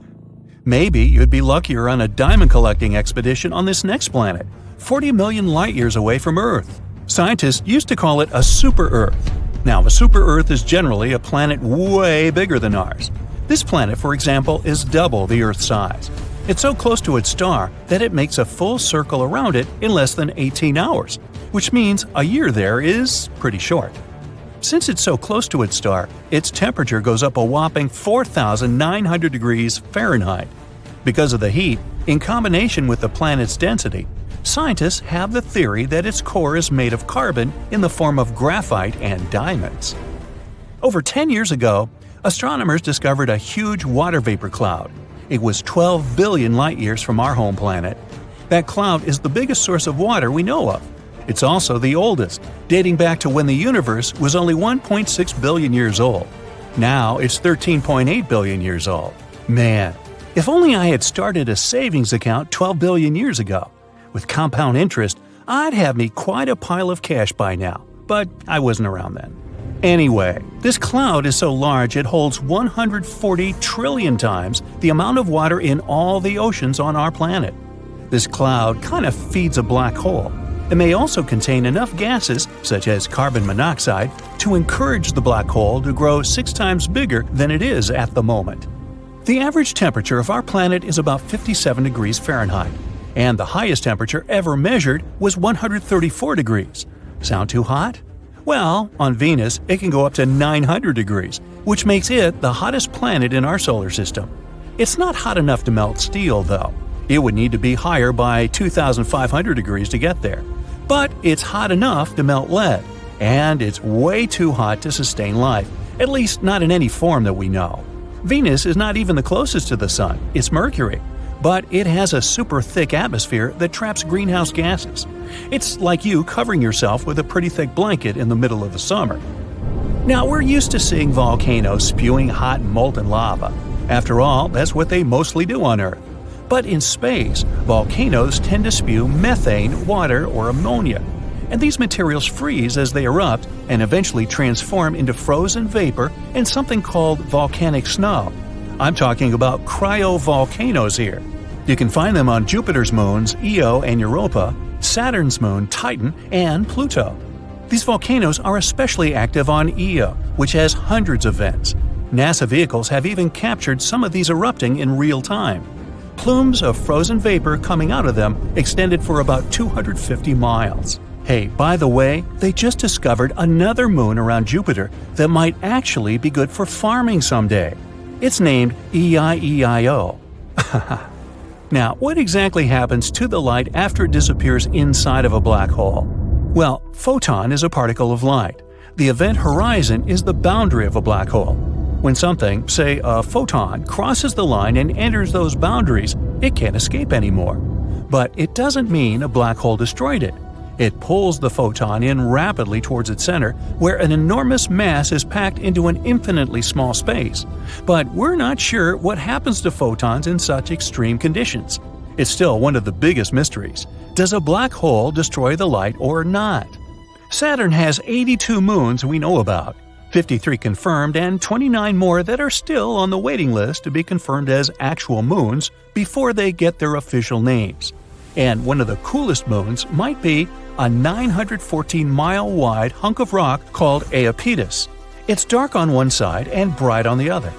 Maybe you'd be luckier on a diamond collecting expedition on this next planet, 40 million light-years away from Earth. Scientists used to call it a super-Earth. Now, a super-Earth is generally a planet way bigger than ours. This planet, for example, is double the Earth's size. It's so close to its star that it makes a full circle around it in less than 18 hours, which means a year there is pretty short. Since it's so close to its star, its temperature goes up a whopping 4,900 degrees Fahrenheit. Because of the heat, in combination with the planet's density, scientists have the theory that its core is made of carbon in the form of graphite and diamonds. Over 10 years ago, astronomers discovered a huge water vapor cloud. It was 12 billion light-years from our home planet. That cloud is the biggest source of water we know of. It's also the oldest, dating back to when the universe was only 1.6 billion years old. Now it's 13.8 billion years old. Man, if only I had started a savings account 12 billion years ago. With compound interest, I'd have me quite a pile of cash by now, but I wasn't around then. Anyway, this cloud is so large it holds 140 trillion times the amount of water in all the oceans on our planet. This cloud kind of feeds a black hole. It may also contain enough gases, such as carbon monoxide, to encourage the black hole to grow 6 times bigger than it is at the moment. The average temperature of our planet is about 57 degrees Fahrenheit, and the highest temperature ever measured was 134 degrees. Sound too hot? Well, on Venus, it can go up to 900 degrees, which makes it the hottest planet in our solar system. It's not hot enough to melt steel, though. It would need to be higher by 2,500 degrees to get there. But it's hot enough to melt lead, and it's way too hot to sustain life, at least not in any form that we know. Venus is not even the closest to the Sun, it's Mercury. But it has a super thick atmosphere that traps greenhouse gases. It's like you covering yourself with a pretty thick blanket in the middle of the summer. Now, we're used to seeing volcanoes spewing hot molten lava. After all, that's what they mostly do on Earth. But in space, volcanoes tend to spew methane, water, or ammonia. And these materials freeze as they erupt and eventually transform into frozen vapor and something called volcanic snow. I'm talking about cryovolcanoes here. You can find them on Jupiter's moons Io and Europa, Saturn's moon Titan, and Pluto. These volcanoes are especially active on Io, which has hundreds of vents. NASA vehicles have even captured some of these erupting in real time. Plumes of frozen vapor coming out of them extended for about 250 miles. Hey, by the way, they just discovered another moon around Jupiter that might actually be good for farming someday. It's named EIEIO. Now, what exactly happens to the light after it disappears inside of a black hole? Well, photon is a particle of light. The event horizon is the boundary of a black hole. When something, say a photon, crosses the line and enters those boundaries, it can't escape anymore. But it doesn't mean a black hole destroyed it. It pulls the photon in rapidly towards its center, where an enormous mass is packed into an infinitely small space. But we're not sure what happens to photons in such extreme conditions. It's still one of the biggest mysteries. Does a black hole destroy the light or not? Saturn has 82 moons we know about, 53 confirmed and 29 more that are still on the waiting list to be confirmed as actual moons before they get their official names. And one of the coolest moons might be a 914-mile-wide hunk of rock called Iapetus. It's dark on one side and bright on the other.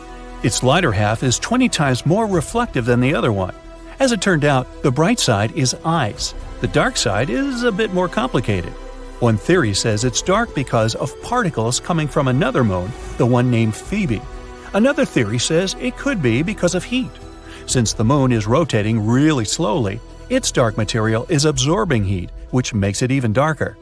Its lighter half is 20 times more reflective than the other one. As it turned out, the bright side is ice. The dark side is a bit more complicated. One theory says it's dark because of particles coming from another moon, the one named Phoebe. Another theory says it could be because of heat. Since the moon is rotating really slowly, its dark material is absorbing heat, which makes it even darker.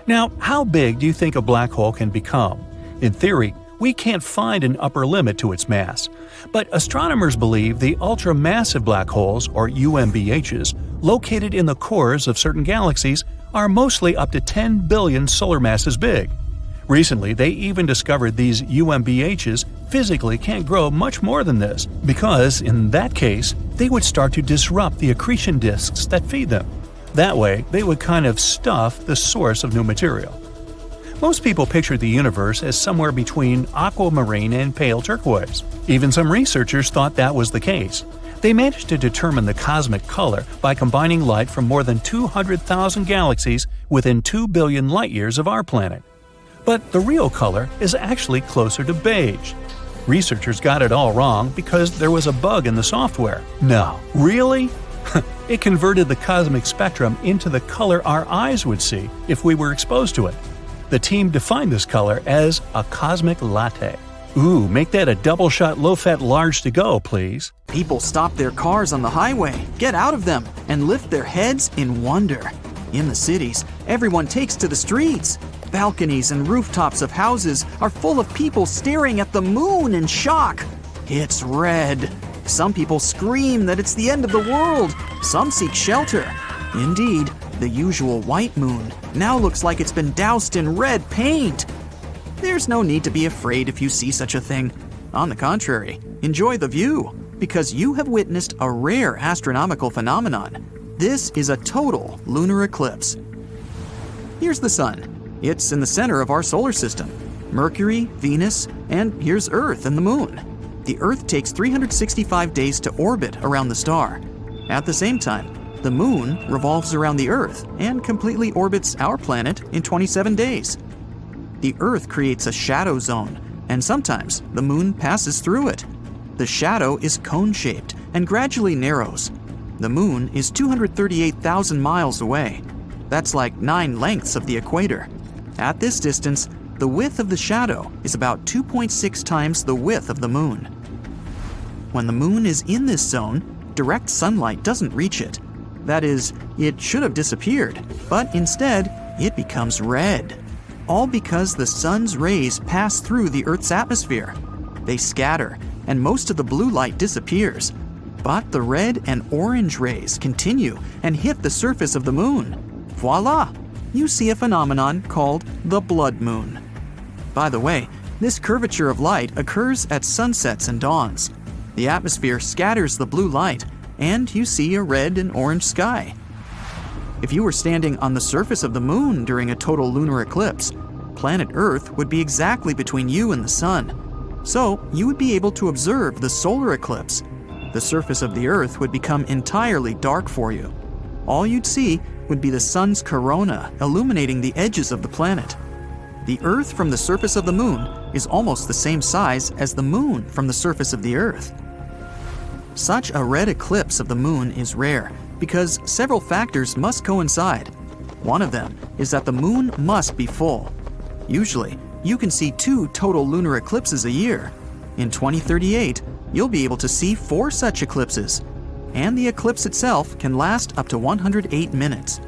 Now, how big do you think a black hole can become? In theory, we can't find an upper limit to its mass. But astronomers believe the ultramassive black holes, or UMBHs, located in the cores of certain galaxies are mostly up to 10 billion solar masses big. Recently, they even discovered these UMBHs physically can't grow much more than this, because in that case, they would start to disrupt the accretion disks that feed them. That way, they would kind of stuff the source of new material. Most people picture the universe as somewhere between aquamarine and pale turquoise. Even some researchers thought that was the case. They managed to determine the cosmic color by combining light from more than 200,000 galaxies within 2 billion light-years of our planet. But the real color is actually closer to beige. Researchers got it all wrong because there was a bug in the software. No, really? It converted the cosmic spectrum into the color our eyes would see if we were exposed to it. The team defined this color as a cosmic latte. Ooh, make that a double-shot low-fat large to go, please. People stop their cars on the highway, get out of them, and lift their heads in wonder. In the cities, everyone takes to the streets. balconies and rooftops of houses are full of people staring at the moon in shock. It's red. Some people scream that it's the end of the world. Some seek shelter. Indeed, the usual white moon now looks like it's been doused in red paint. There's no need to be afraid if you see such a thing. On the contrary, enjoy the view, because you have witnessed a rare astronomical phenomenon. This is a total lunar eclipse. Here's the sun. It's in the center of our solar system. Mercury, Venus, and here's Earth and the moon. The Earth takes 365 days to orbit around the star. At the same time, the moon revolves around the Earth and completely orbits our planet in 27 days. The Earth creates a shadow zone, and sometimes the moon passes through it. The shadow is cone-shaped and gradually narrows. The moon is 238,000 miles away. That's like 9 lengths of the equator. At this distance, the width of the shadow is about 2.6 times the width of the moon. When the moon is in this zone, direct sunlight doesn't reach it. That is, it should have disappeared, but instead, it becomes red. All because the sun's rays pass through the Earth's atmosphere. They scatter, and most of the blue light disappears. But the red and orange rays continue and hit the surface of the moon. Voila! You see a phenomenon called the blood moon. By the way, this curvature of light occurs at sunsets and dawns. The atmosphere scatters the blue light, and you see a red and orange sky. If you were standing on the surface of the moon during a total lunar eclipse, planet Earth would be exactly between you and the sun. So you would be able to observe the solar eclipse. The surface of the Earth would become entirely dark for you. All you'd see would be the sun's corona illuminating the edges of the planet. The Earth from the surface of the moon is almost the same size as the moon from the surface of the Earth. Such a red eclipse of the moon is rare because several factors must coincide. One of them is that the moon must be full. Usually, you can see 2 total lunar eclipses a year. In 2038, you'll be able to see 4 such eclipses, and the eclipse itself can last up to 108 minutes.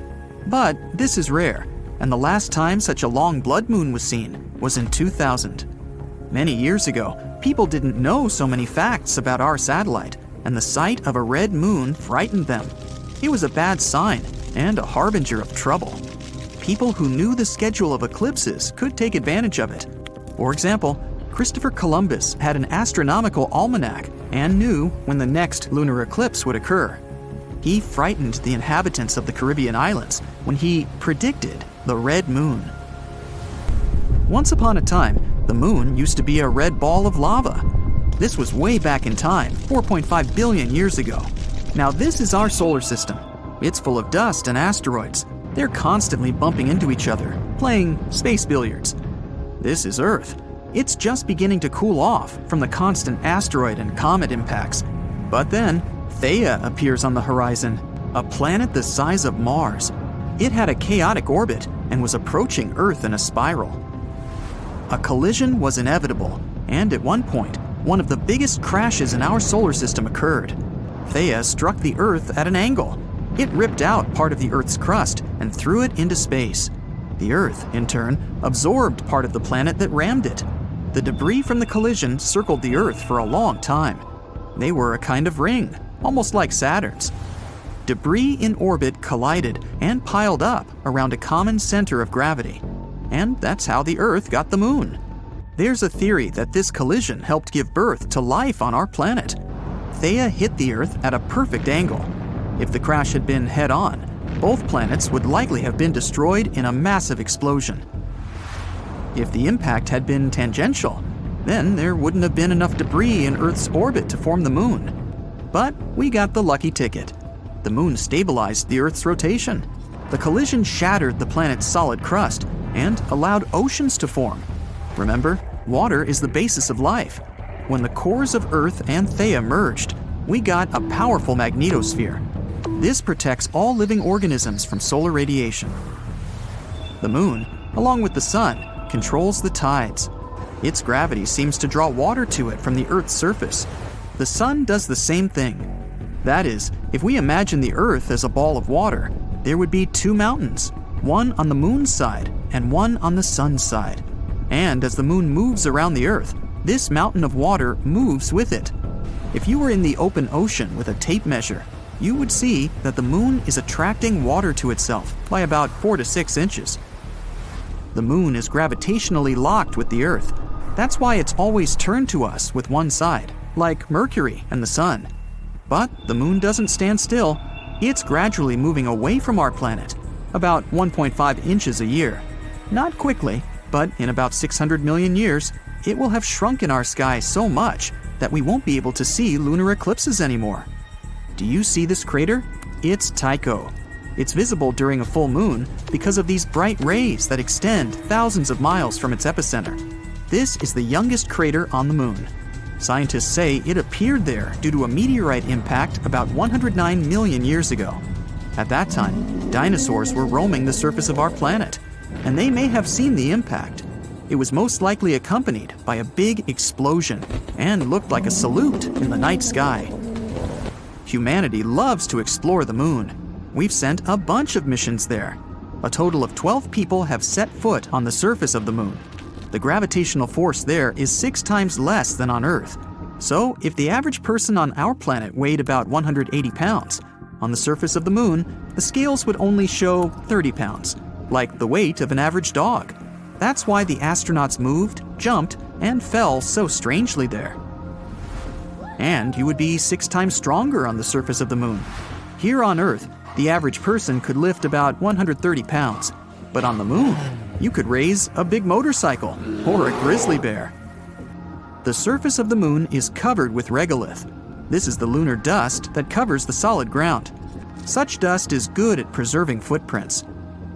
But this is rare, and the last time such a long blood moon was seen was in 2000. Many years ago, people didn't know so many facts about our satellite, and the sight of a red moon frightened them. It was a bad sign and a harbinger of trouble. People who knew the schedule of eclipses could take advantage of it. For example, Christopher Columbus had an astronomical almanac and knew when the next lunar eclipse would occur. He frightened the inhabitants of the Caribbean islands when he predicted the red moon. Once upon a time, the moon used to be a red ball of lava. This was way back in time, 4.5 billion years ago. Now this is our solar system. It's full of dust and asteroids. They're constantly bumping into each other, playing space billiards. This is Earth. It's just beginning to cool off from the constant asteroid and comet impacts. But then, Thea appears on the horizon, a planet the size of Mars. It had a chaotic orbit and was approaching Earth in a spiral. A collision was inevitable, and at one point, one of the biggest crashes in our solar system occurred. Thea struck the Earth at an angle. It ripped out part of the Earth's crust and threw it into space. The Earth, in turn, absorbed part of the planet that rammed it. The debris from the collision circled the Earth for a long time. They were a kind of ring, almost like Saturn's. Debris in orbit collided and piled up around a common center of gravity. And that's how the Earth got the moon. There's a theory that this collision helped give birth to life on our planet. Thea hit the Earth at a perfect angle. If the crash had been head-on, both planets would likely have been destroyed in a massive explosion. If the impact had been tangential, then there wouldn't have been enough debris in Earth's orbit to form the moon. But we got the lucky ticket. The moon stabilized the Earth's rotation. The collision shattered the planet's solid crust and allowed oceans to form. Remember, water is the basis of life. When the cores of Earth and Thea merged, we got a powerful magnetosphere. This protects all living organisms from solar radiation. The moon, along with the sun, controls the tides. Its gravity seems to draw water to it from the Earth's surface. The sun does the same thing. That is, if we imagine the Earth as a ball of water, there would be 2 mountains, one on the moon's side and one on the sun's side. And as the moon moves around the Earth, this mountain of water moves with it. If you were in the open ocean with a tape measure, you would see that the moon is attracting water to itself by about 4 to 6 inches. The moon is gravitationally locked with the Earth. That's why it's always turned to us with one side, like Mercury and the sun. But the moon doesn't stand still. It's gradually moving away from our planet, about 1.5 inches a year. Not quickly, but in about 600 million years, it will have shrunk in our sky so much that we won't be able to see lunar eclipses anymore. Do you see this crater? It's Tycho. It's visible during a full moon because of these bright rays that extend thousands of miles from its epicenter. This is the youngest crater on the moon. Scientists say it appeared there due to a meteorite impact about 109 million years ago. At that time, dinosaurs were roaming the surface of our planet, and they may have seen the impact. It was most likely accompanied by a big explosion and looked like a salute in the night sky. Humanity loves to explore the moon. We've sent a bunch of missions there. A total of 12 people have set foot on the surface of the moon. The gravitational force there is 6 times less than on Earth. So, if the average person on our planet weighed about 180 pounds, on the surface of the moon, the scales would only show 30 pounds, like the weight of an average dog. That's why the astronauts moved, jumped, and fell so strangely there. And you would be 6 times stronger on the surface of the moon. Here on Earth, the average person could lift about 130 pounds, but on the moon, you could raise a big motorcycle or a grizzly bear. The surface of the moon is covered with regolith. This is the lunar dust that covers the solid ground. Such dust is good at preserving footprints.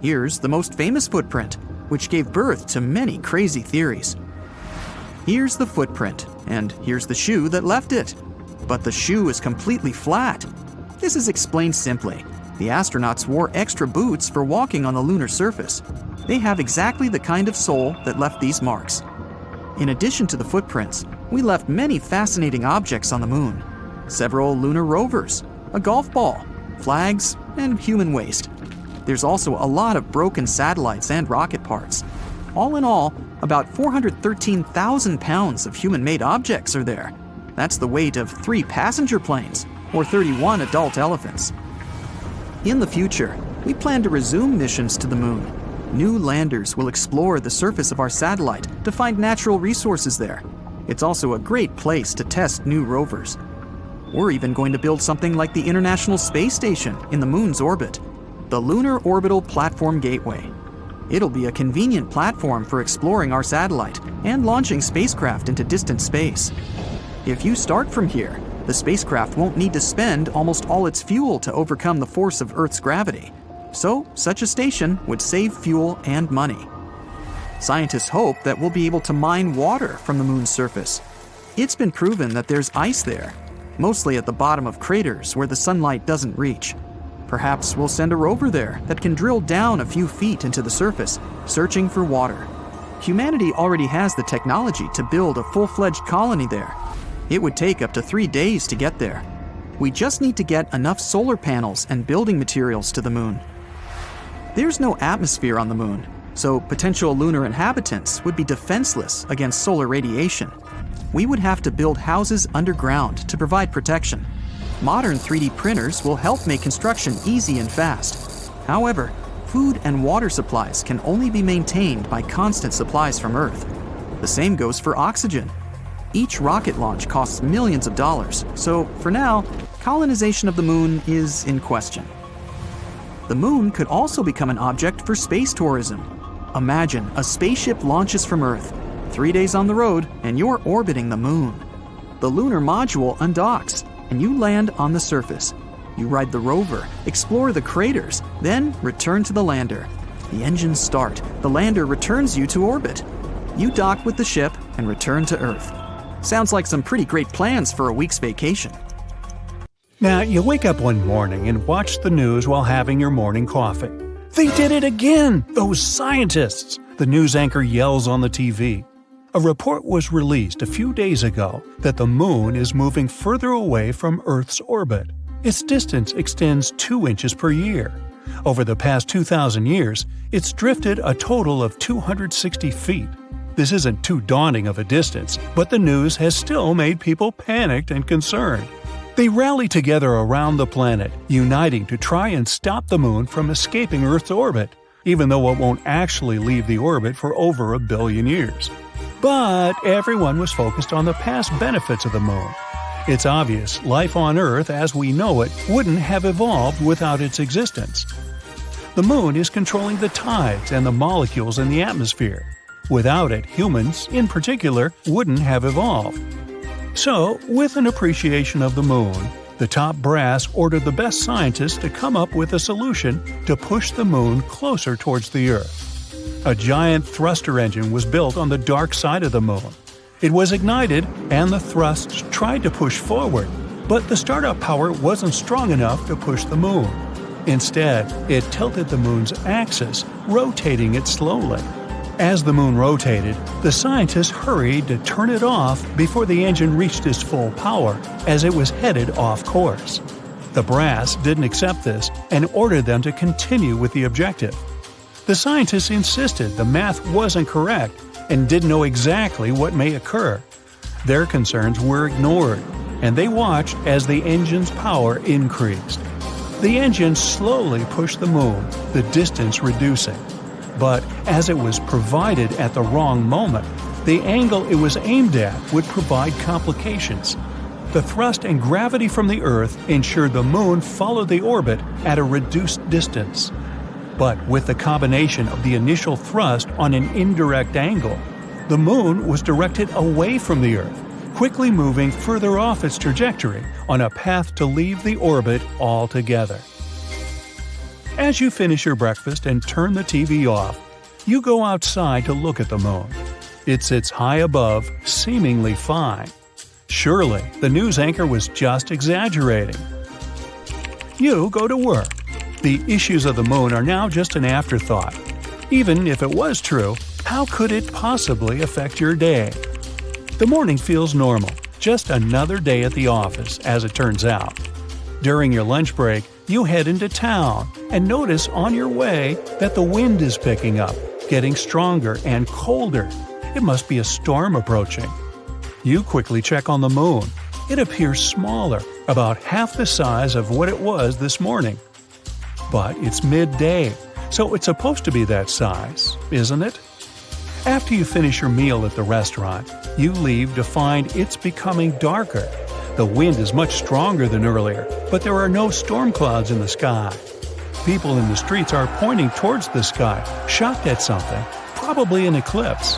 Here's the most famous footprint, which gave birth to many crazy theories. Here's the footprint, and here's the shoe that left it. But the shoe is completely flat. This is explained simply. The astronauts wore extra boots for walking on the lunar surface. They have exactly the kind of sole that left these marks. In addition to the footprints, we left many fascinating objects on the moon. Several lunar rovers, a golf ball, flags, and human waste. There's also a lot of broken satellites and rocket parts. All in all, about 413,000 pounds of human-made objects are there. That's the weight of 3 passenger planes, or 31 adult elephants. In the future, we plan to resume missions to the moon. New landers will explore the surface of our satellite to find natural resources there. It's also a great place to test new rovers. We're even going to build something like the International Space Station in the moon's orbit, the Lunar Orbital Platform Gateway. It'll be a convenient platform for exploring our satellite and launching spacecraft into distant space. If you start from here, the spacecraft won't need to spend almost all its fuel to overcome the force of Earth's gravity. So, such a station would save fuel and money. Scientists hope that we'll be able to mine water from the moon's surface. It's been proven that there's ice there, mostly at the bottom of craters where the sunlight doesn't reach. Perhaps we'll send a rover there that can drill down a few feet into the surface, searching for water. Humanity already has the technology to build a full-fledged colony there. It would take up to 3 days to get there. We just need to get enough solar panels and building materials to the moon. There's no atmosphere on the moon, so potential lunar inhabitants would be defenseless against solar radiation. We would have to build houses underground to provide protection. Modern 3D printers will help make construction easy and fast. However, food and water supplies can only be maintained by constant supplies from Earth. The same goes for oxygen. Each rocket launch costs millions of dollars, so for now, colonization of the moon is in question. The moon could also become an object for space tourism. Imagine a spaceship launches from Earth, 3 days on the road, and you're orbiting the moon. The lunar module undocks, and you land on the surface. You ride the rover, explore the craters, then return to the lander. The engines start, the lander returns you to orbit. You dock with the ship and return to Earth. Sounds like some pretty great plans for a week's vacation. Now, you wake up one morning and watch the news while having your morning coffee. They did it again! Those scientists! The news anchor yells on the TV. A report was released a few days ago that the moon is moving further away from Earth's orbit. Its distance extends 2 inches per year. Over the past 2,000 years, it's drifted a total of 260 feet. This isn't too daunting of a distance, but the news has still made people panicked and concerned. They rally together around the planet, uniting to try and stop the moon from escaping Earth's orbit, even though it won't actually leave the orbit for over 1 billion years. But everyone was focused on the past benefits of the moon. It's obvious life on Earth as we know it wouldn't have evolved without its existence. The moon is controlling the tides and the molecules in the atmosphere. Without it, humans, in particular, wouldn't have evolved. So, with an appreciation of the moon, the top brass ordered the best scientists to come up with a solution to push the moon closer towards the Earth. A giant thruster engine was built on the dark side of the moon. It was ignited, and the thrusts tried to push forward, but the startup power wasn't strong enough to push the moon. Instead, it tilted the moon's axis, rotating it slowly. As the moon rotated, the scientists hurried to turn it off before the engine reached its full power, as it was headed off course. The brass didn't accept this and ordered them to continue with the objective. The scientists insisted the math wasn't correct and didn't know exactly what may occur. Their concerns were ignored, and they watched as the engine's power increased. The engine slowly pushed the moon, the distance reducing. But as it was provided at the wrong moment, the angle it was aimed at would provide complications. The thrust and gravity from the Earth ensured the moon followed the orbit at a reduced distance. But with the combination of the initial thrust on an indirect angle, the moon was directed away from the Earth, quickly moving further off its trajectory on a path to leave the orbit altogether. As you finish your breakfast and turn the TV off, you go outside to look at the moon. It sits high above, seemingly fine. Surely, the news anchor was just exaggerating. You go to work. The issues of the moon are now just an afterthought. Even if it was true, how could it possibly affect your day? The morning feels normal, just another day at the office, as it turns out. During your lunch break, you head into town and notice on your way that the wind is picking up, getting stronger and colder. It must be a storm approaching. You quickly check on the moon. It appears smaller, about half the size of what it was this morning. But it's midday, so it's supposed to be that size, isn't it? After you finish your meal at the restaurant, you leave to find it's becoming darker. The wind is much stronger than earlier, but there are no storm clouds in the sky. People in the streets are pointing towards the sky, shocked at something, probably an eclipse.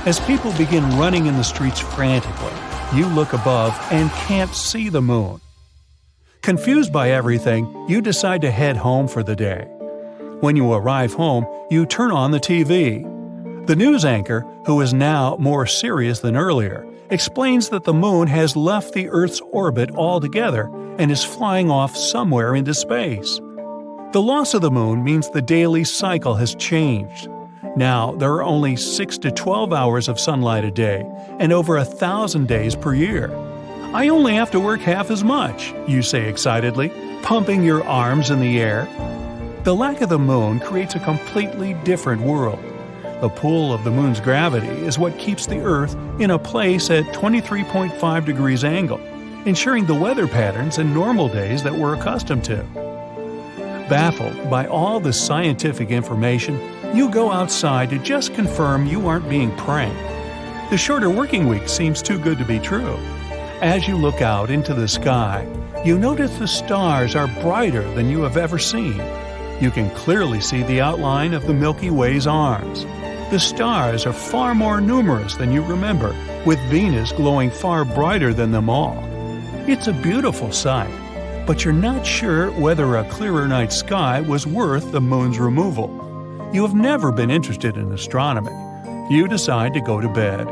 As people begin running in the streets frantically, you look above and can't see the moon. Confused by everything, you decide to head home for the day. When you arrive home, you turn on the TV. The news anchor, who is now more serious than earlier, explains that the moon has left the Earth's orbit altogether and is flying off somewhere into space. The loss of the moon means the daily cycle has changed. Now, there are only 6 to 12 hours of sunlight a day and over 1,000 days per year. I only have to work half as much, you say excitedly, pumping your arms in the air. The lack of the moon creates a completely different world. The pull of the moon's gravity is what keeps the Earth in a place at 23.5 degrees angle, ensuring the weather patterns and normal days that we're accustomed to. Baffled by all the scientific information, you go outside to just confirm you aren't being pranked. The shorter working week seems too good to be true. As you look out into the sky, you notice the stars are brighter than you have ever seen. You can clearly see the outline of the Milky Way's arms. The stars are far more numerous than you remember, with Venus glowing far brighter than them all. It's a beautiful sight, but you're not sure whether a clearer night sky was worth the moon's removal. You have never been interested in astronomy. You decide to go to bed.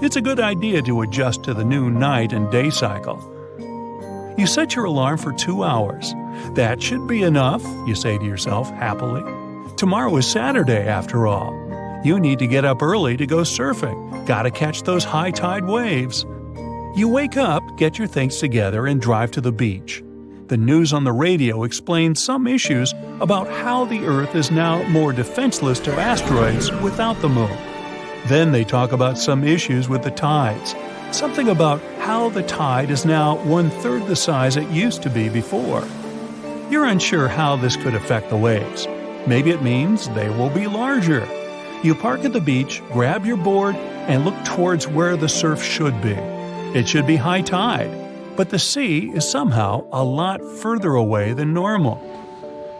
It's a good idea to adjust to the new night and day cycle. You set your alarm for 2 hours. That should be enough, you say to yourself happily. Tomorrow is Saturday, after all. You need to get up early to go surfing. Gotta catch those high tide waves. You wake up, get your things together, and drive to the beach. The news on the radio explains some issues about how the Earth is now more defenseless to asteroids without the Moon. Then they talk about some issues with the tides. Something about how the tide is now 1/3 the size it used to be before. You're unsure how this could affect the waves. Maybe it means they will be larger. You park at the beach, grab your board, and look towards where the surf should be. It should be high tide, but the sea is somehow a lot further away than normal.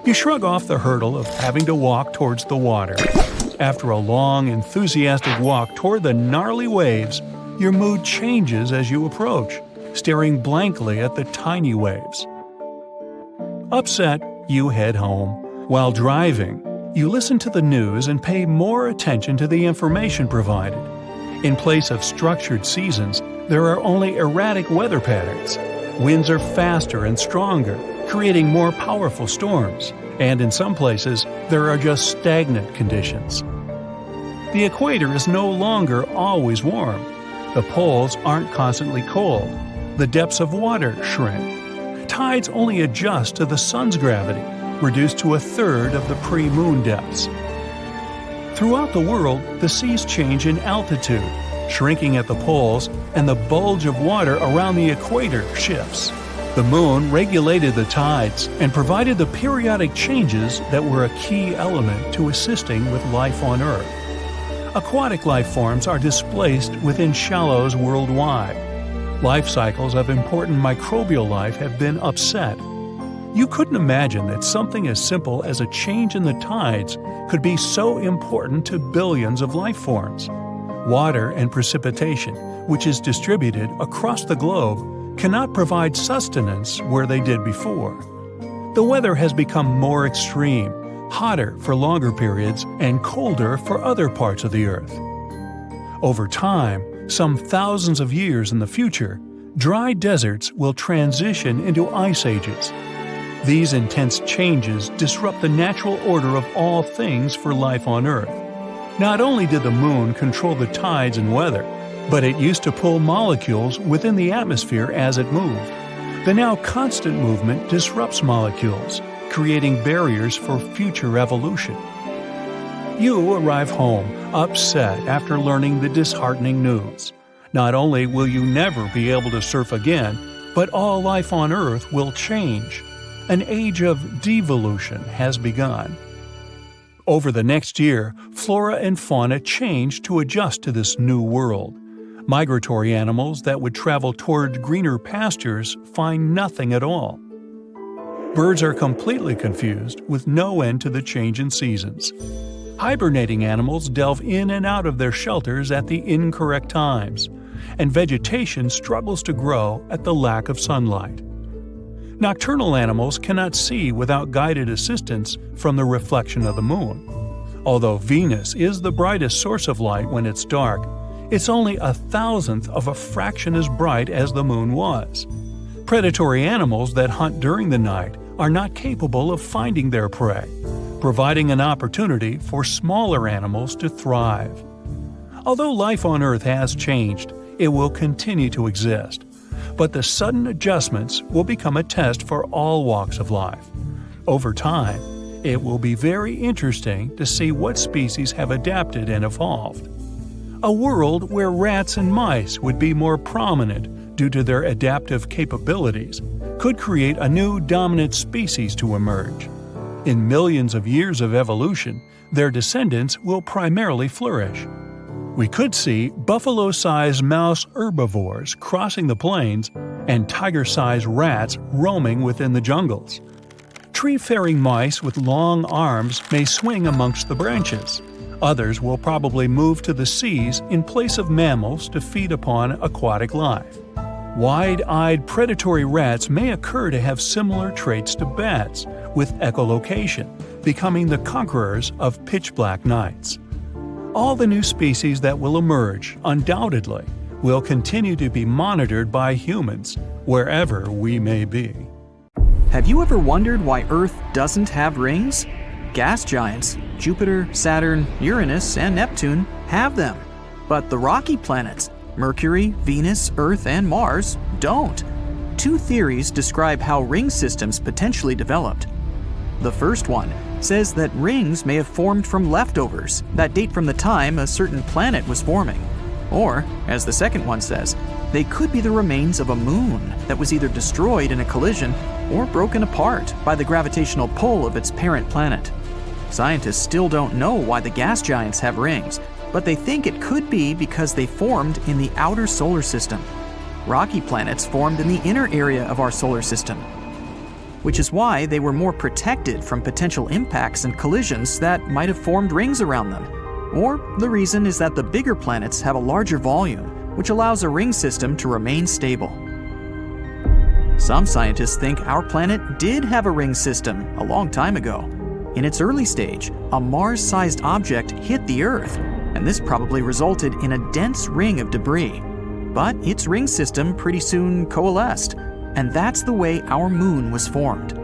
You shrug off the hurdle of having to walk towards the water. After a long, enthusiastic walk toward the gnarly waves, your mood changes as you approach, staring blankly at the tiny waves. Upset, you head home. While driving, you listen to the news and pay more attention to the information provided. In place of structured seasons, there are only erratic weather patterns. Winds are faster and stronger, creating more powerful storms, and in some places, there are just stagnant conditions. The equator is no longer always warm. The poles aren't constantly cold. The depths of water shrink. Tides only adjust to the sun's gravity, reduced to 1/3 of the pre-moon depths. Throughout the world, the seas change in altitude, shrinking at the poles, and the bulge of water around the equator shifts. The moon regulated the tides and provided the periodic changes that were a key element to assisting with life on Earth. Aquatic life forms are displaced within shallows worldwide. Life cycles of important microbial life have been upset. You couldn't imagine that something as simple as a change in the tides could be so important to billions of life forms. Water and precipitation, which is distributed across the globe, cannot provide sustenance where they did before. The weather has become more extreme, hotter for longer periods and colder for other parts of the Earth. Over time, some thousands of years in the future, dry deserts will transition into ice ages. These intense changes disrupt the natural order of all things for life on Earth. Not only did the moon control the tides and weather, but it used to pull molecules within the atmosphere as it moved. The now constant movement disrupts molecules, creating barriers for future evolution. You arrive home, upset after learning the disheartening news. Not only will you never be able to surf again, but all life on Earth will change. An age of devolution has begun. Over the next year, flora and fauna change to adjust to this new world. Migratory animals that would travel toward greener pastures find nothing at all. Birds are completely confused, with no end to the change in seasons. Hibernating animals delve in and out of their shelters at the incorrect times, and vegetation struggles to grow at the lack of sunlight. Nocturnal animals cannot see without guided assistance from the reflection of the moon. Although Venus is the brightest source of light when it's dark, it's only 1/1000th of a fraction as bright as the moon was. Predatory animals that hunt during the night are not capable of finding their prey, providing an opportunity for smaller animals to thrive. Although life on Earth has changed, it will continue to exist. But the sudden adjustments will become a test for all walks of life. Over time, it will be very interesting to see what species have adapted and evolved. A world where rats and mice would be more prominent due to their adaptive capabilities could create a new dominant species to emerge. In millions of years of evolution, their descendants will primarily flourish. We could see buffalo-sized mouse herbivores crossing the plains and tiger-sized rats roaming within the jungles. Tree-faring mice with long arms may swing amongst the branches. Others will probably move to the seas in place of mammals to feed upon aquatic life. Wide-eyed predatory rats may occur to have similar traits to bats, with echolocation, becoming the conquerors of pitch-black nights. All the new species that will emerge, undoubtedly, will continue to be monitored by humans, wherever we may be. Have you ever wondered why Earth doesn't have rings? Gas giants, Jupiter, Saturn, Uranus, and Neptune, have them. But the rocky planets, Mercury, Venus, Earth, and Mars, don't. two theories describe how ring systems potentially developed. The first one says that rings may have formed from leftovers that date from the time a certain planet was forming. Or, as the second one says, they could be the remains of a moon that was either destroyed in a collision or broken apart by the gravitational pull of its parent planet. Scientists still don't know why the gas giants have rings, but they think it could be because they formed in the outer solar system. Rocky planets formed in the inner area of our solar system, which is why they were more protected from potential impacts and collisions that might have formed rings around them. Or the reason is that the bigger planets have a larger volume, which allows a ring system to remain stable. Some scientists think our planet did have a ring system a long time ago. In its early stage, a Mars-sized object hit the Earth, and this probably resulted in a dense ring of debris. But its ring system pretty soon coalesced, and that's the way our moon was formed.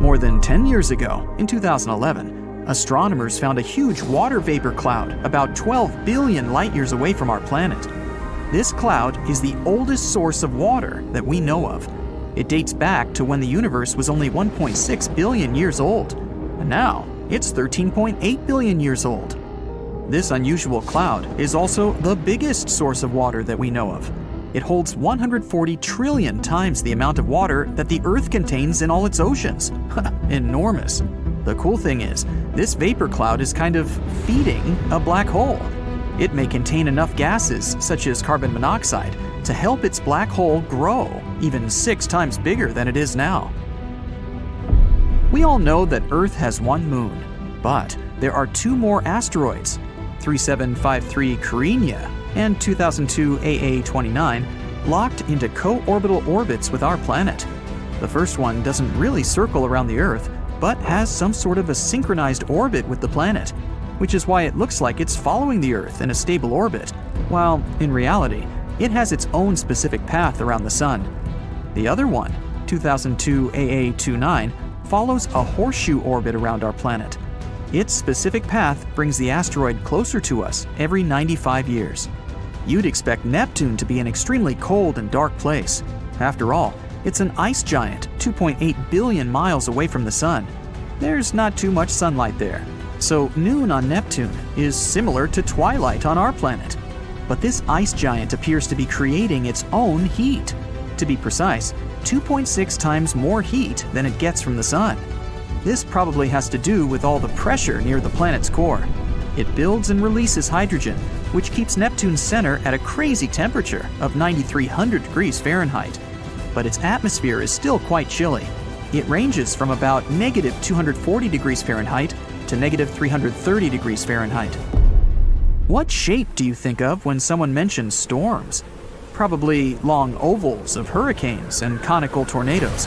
More than 10 years ago, in 2011, astronomers found a huge water vapor cloud about 12 billion light-years away from our planet. This cloud is the oldest source of water that we know of. It dates back to when the universe was only 1.6 billion years old, and now it's 13.8 billion years old. This unusual cloud is also the biggest source of water that we know of. It holds 140 trillion times the amount of water that the Earth contains in all its oceans. Enormous. The cool thing is, this vapor cloud is kind of feeding a black hole. It may contain enough gases, such as carbon monoxide, to help its black hole grow even 6 times bigger than it is now. We all know that Earth has one moon, but there are 2 more asteroids, 3753 Carina and 2002 AA29, locked into co-orbital orbits with our planet. The first one doesn't really circle around the Earth, but has some sort of a synchronized orbit with the planet, which is why it looks like it's following the Earth in a stable orbit, while in reality, it has its own specific path around the Sun. The other one, 2002 AA29, follows a horseshoe orbit around our planet. Its specific path brings the asteroid closer to us every 95 years. You'd expect Neptune to be an extremely cold and dark place. After all, it's an ice giant 2.8 billion miles away from the Sun. There's not too much sunlight there, so noon on Neptune is similar to twilight on our planet. But this ice giant appears to be creating its own heat. To be precise, 2.6 times more heat than it gets from the Sun. This probably has to do with all the pressure near the planet's core. It builds and releases hydrogen, which keeps Neptune's center at a crazy temperature of 9,300 degrees Fahrenheit. But its atmosphere is still quite chilly. It ranges from about negative 240 degrees Fahrenheit to negative 330 degrees Fahrenheit. What shape do you think of when someone mentions storms? Probably long ovals of hurricanes and conical tornadoes.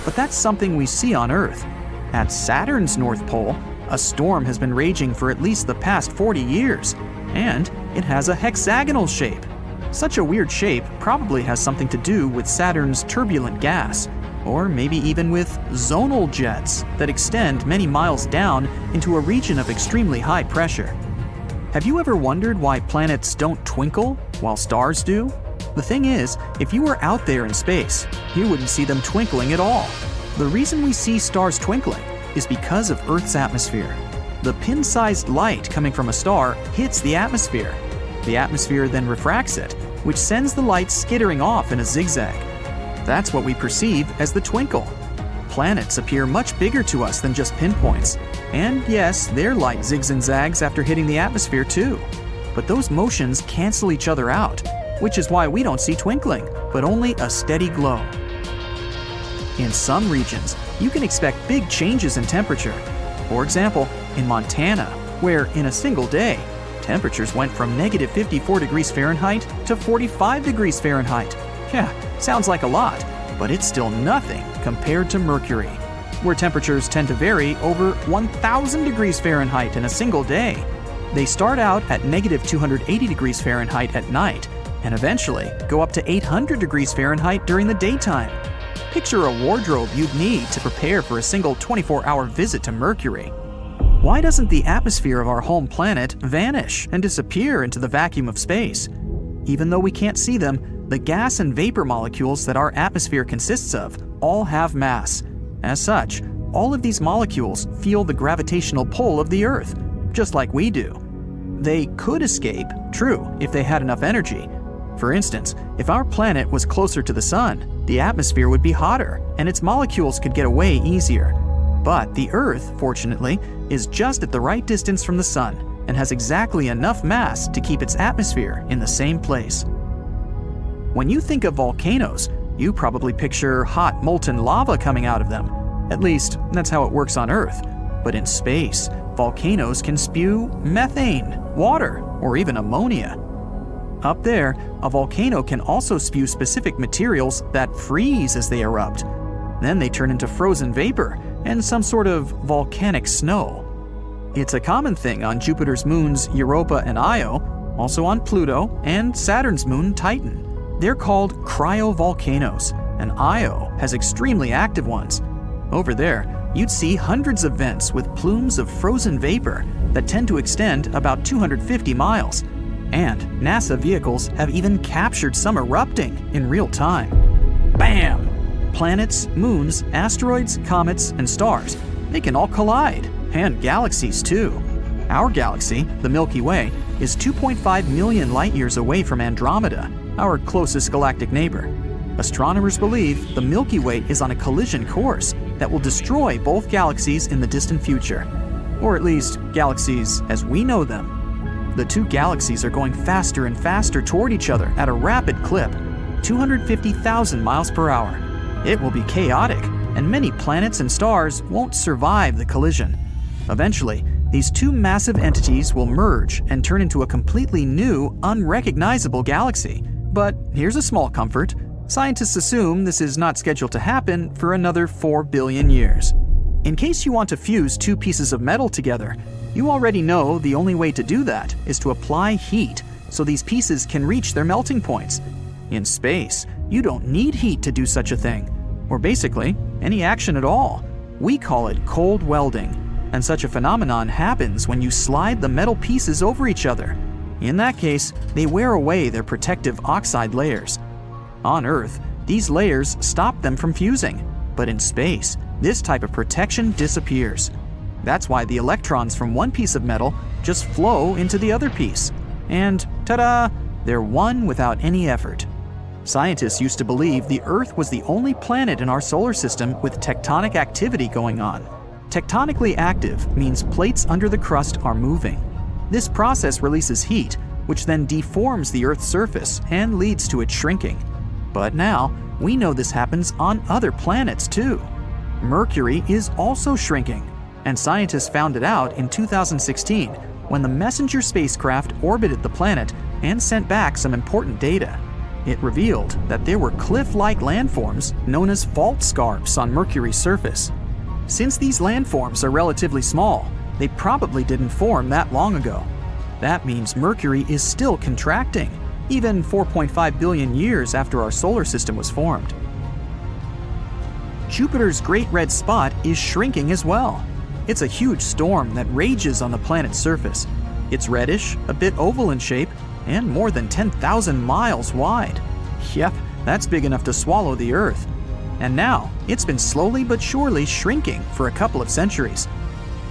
But that's something we see on Earth. At Saturn's North Pole, a storm has been raging for at least the past 40 years, and it has a hexagonal shape. Such a weird shape probably has something to do with Saturn's turbulent gas, or maybe even with zonal jets that extend many miles down into a region of extremely high pressure. Have you ever wondered why planets don't twinkle while stars do? The thing is, if you were out there in space, you wouldn't see them twinkling at all. The reason we see stars twinkling is because of Earth's atmosphere. The pin-sized light coming from a star hits the atmosphere. The atmosphere then refracts it, which sends the light skittering off in a zigzag. That's what we perceive as the twinkle. Planets appear much bigger to us than just pinpoints. And yes, their light zigs and zags after hitting the atmosphere too. But those motions cancel each other out, which is why we don't see twinkling, but only a steady glow. In some regions, you can expect big changes in temperature. For example, in Montana, where in a single day, temperatures went from negative 54 degrees Fahrenheit to 45 degrees Fahrenheit. Yeah, sounds like a lot, but it's still nothing compared to Mercury, where temperatures tend to vary over 1,000 degrees Fahrenheit in a single day. They start out at negative 280 degrees Fahrenheit at night, and eventually go up to 800 degrees Fahrenheit during the daytime. Picture a wardrobe you'd need to prepare for a single 24-hour visit to Mercury. Why doesn't the atmosphere of our home planet vanish and disappear into the vacuum of space? Even though we can't see them, the gas and vapor molecules that our atmosphere consists of all have mass. As such, all of these molecules feel the gravitational pull of the Earth, just like we do. They could escape, true, if they had enough energy. For instance, if our planet was closer to the Sun, the atmosphere would be hotter, and its molecules could get away easier. But the Earth, fortunately, is just at the right distance from the Sun and has exactly enough mass to keep its atmosphere in the same place. When you think of volcanoes, you probably picture hot molten lava coming out of them. At least, that's how it works on Earth. But in space, volcanoes can spew methane, water, or even ammonia. Up there, a volcano can also spew specific materials that freeze as they erupt. Then they turn into frozen vapor and some sort of volcanic snow. It's a common thing on Jupiter's moons Europa and Io, also on Pluto and Saturn's moon Titan. They're called cryovolcanoes, and Io has extremely active ones. Over there, you'd see hundreds of vents with plumes of frozen vapor that tend to extend about 250 miles. And NASA vehicles have even captured some erupting in real time. Bam! Planets, moons, asteroids, comets, and stars, they can all collide, and galaxies too. Our galaxy, the Milky Way, is 2.5 million light-years away from Andromeda, our closest galactic neighbor. Astronomers believe the Milky Way is on a collision course that will destroy both galaxies in the distant future. Or at least, galaxies as we know them. The two galaxies are going faster and faster toward each other at a rapid clip, 250,000 miles per hour. It will be chaotic, and many planets and stars won't survive the collision. Eventually, these two massive entities will merge and turn into a completely new, unrecognizable galaxy. But here's a small comfort. Scientists assume this is not scheduled to happen for another 4 billion years. In case you want to fuse two pieces of metal together, you already know the only way to do that is to apply heat so these pieces can reach their melting points. In space, you don't need heat to do such a thing, or basically, any action at all. We call it cold welding, and such a phenomenon happens when you slide the metal pieces over each other. In that case, they wear away their protective oxide layers. On Earth, these layers stop them from fusing, but in space, this type of protection disappears. That's why the electrons from one piece of metal just flow into the other piece. And ta-da! They're one without any effort. Scientists used to believe the Earth was the only planet in our solar system with tectonic activity going on. Tectonically active means plates under the crust are moving. This process releases heat, which then deforms the Earth's surface and leads to its shrinking. But now, we know this happens on other planets too. Mercury is also shrinking, and scientists found it out in 2016 when the Messenger spacecraft orbited the planet and sent back some important data. It revealed that there were cliff-like landforms known as fault scarps on Mercury's surface. Since these landforms are relatively small, they probably didn't form that long ago. That means Mercury is still contracting, even 4.5 billion years after our solar system was formed. Jupiter's Great Red Spot is shrinking as well. It's a huge storm that rages on the planet's surface. It's reddish, a bit oval in shape, and more than 10,000 miles wide. Yep, that's big enough to swallow the Earth. And now, it's been slowly but surely shrinking for a couple of centuries.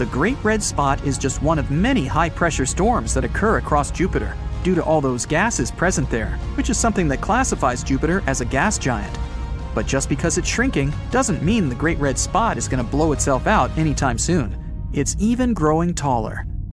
The Great Red Spot is just one of many high-pressure storms that occur across Jupiter due to all those gases present there, which is something that classifies Jupiter as a gas giant. But just because it's shrinking doesn't mean the Great Red Spot is going to blow itself out anytime soon. It's even growing taller.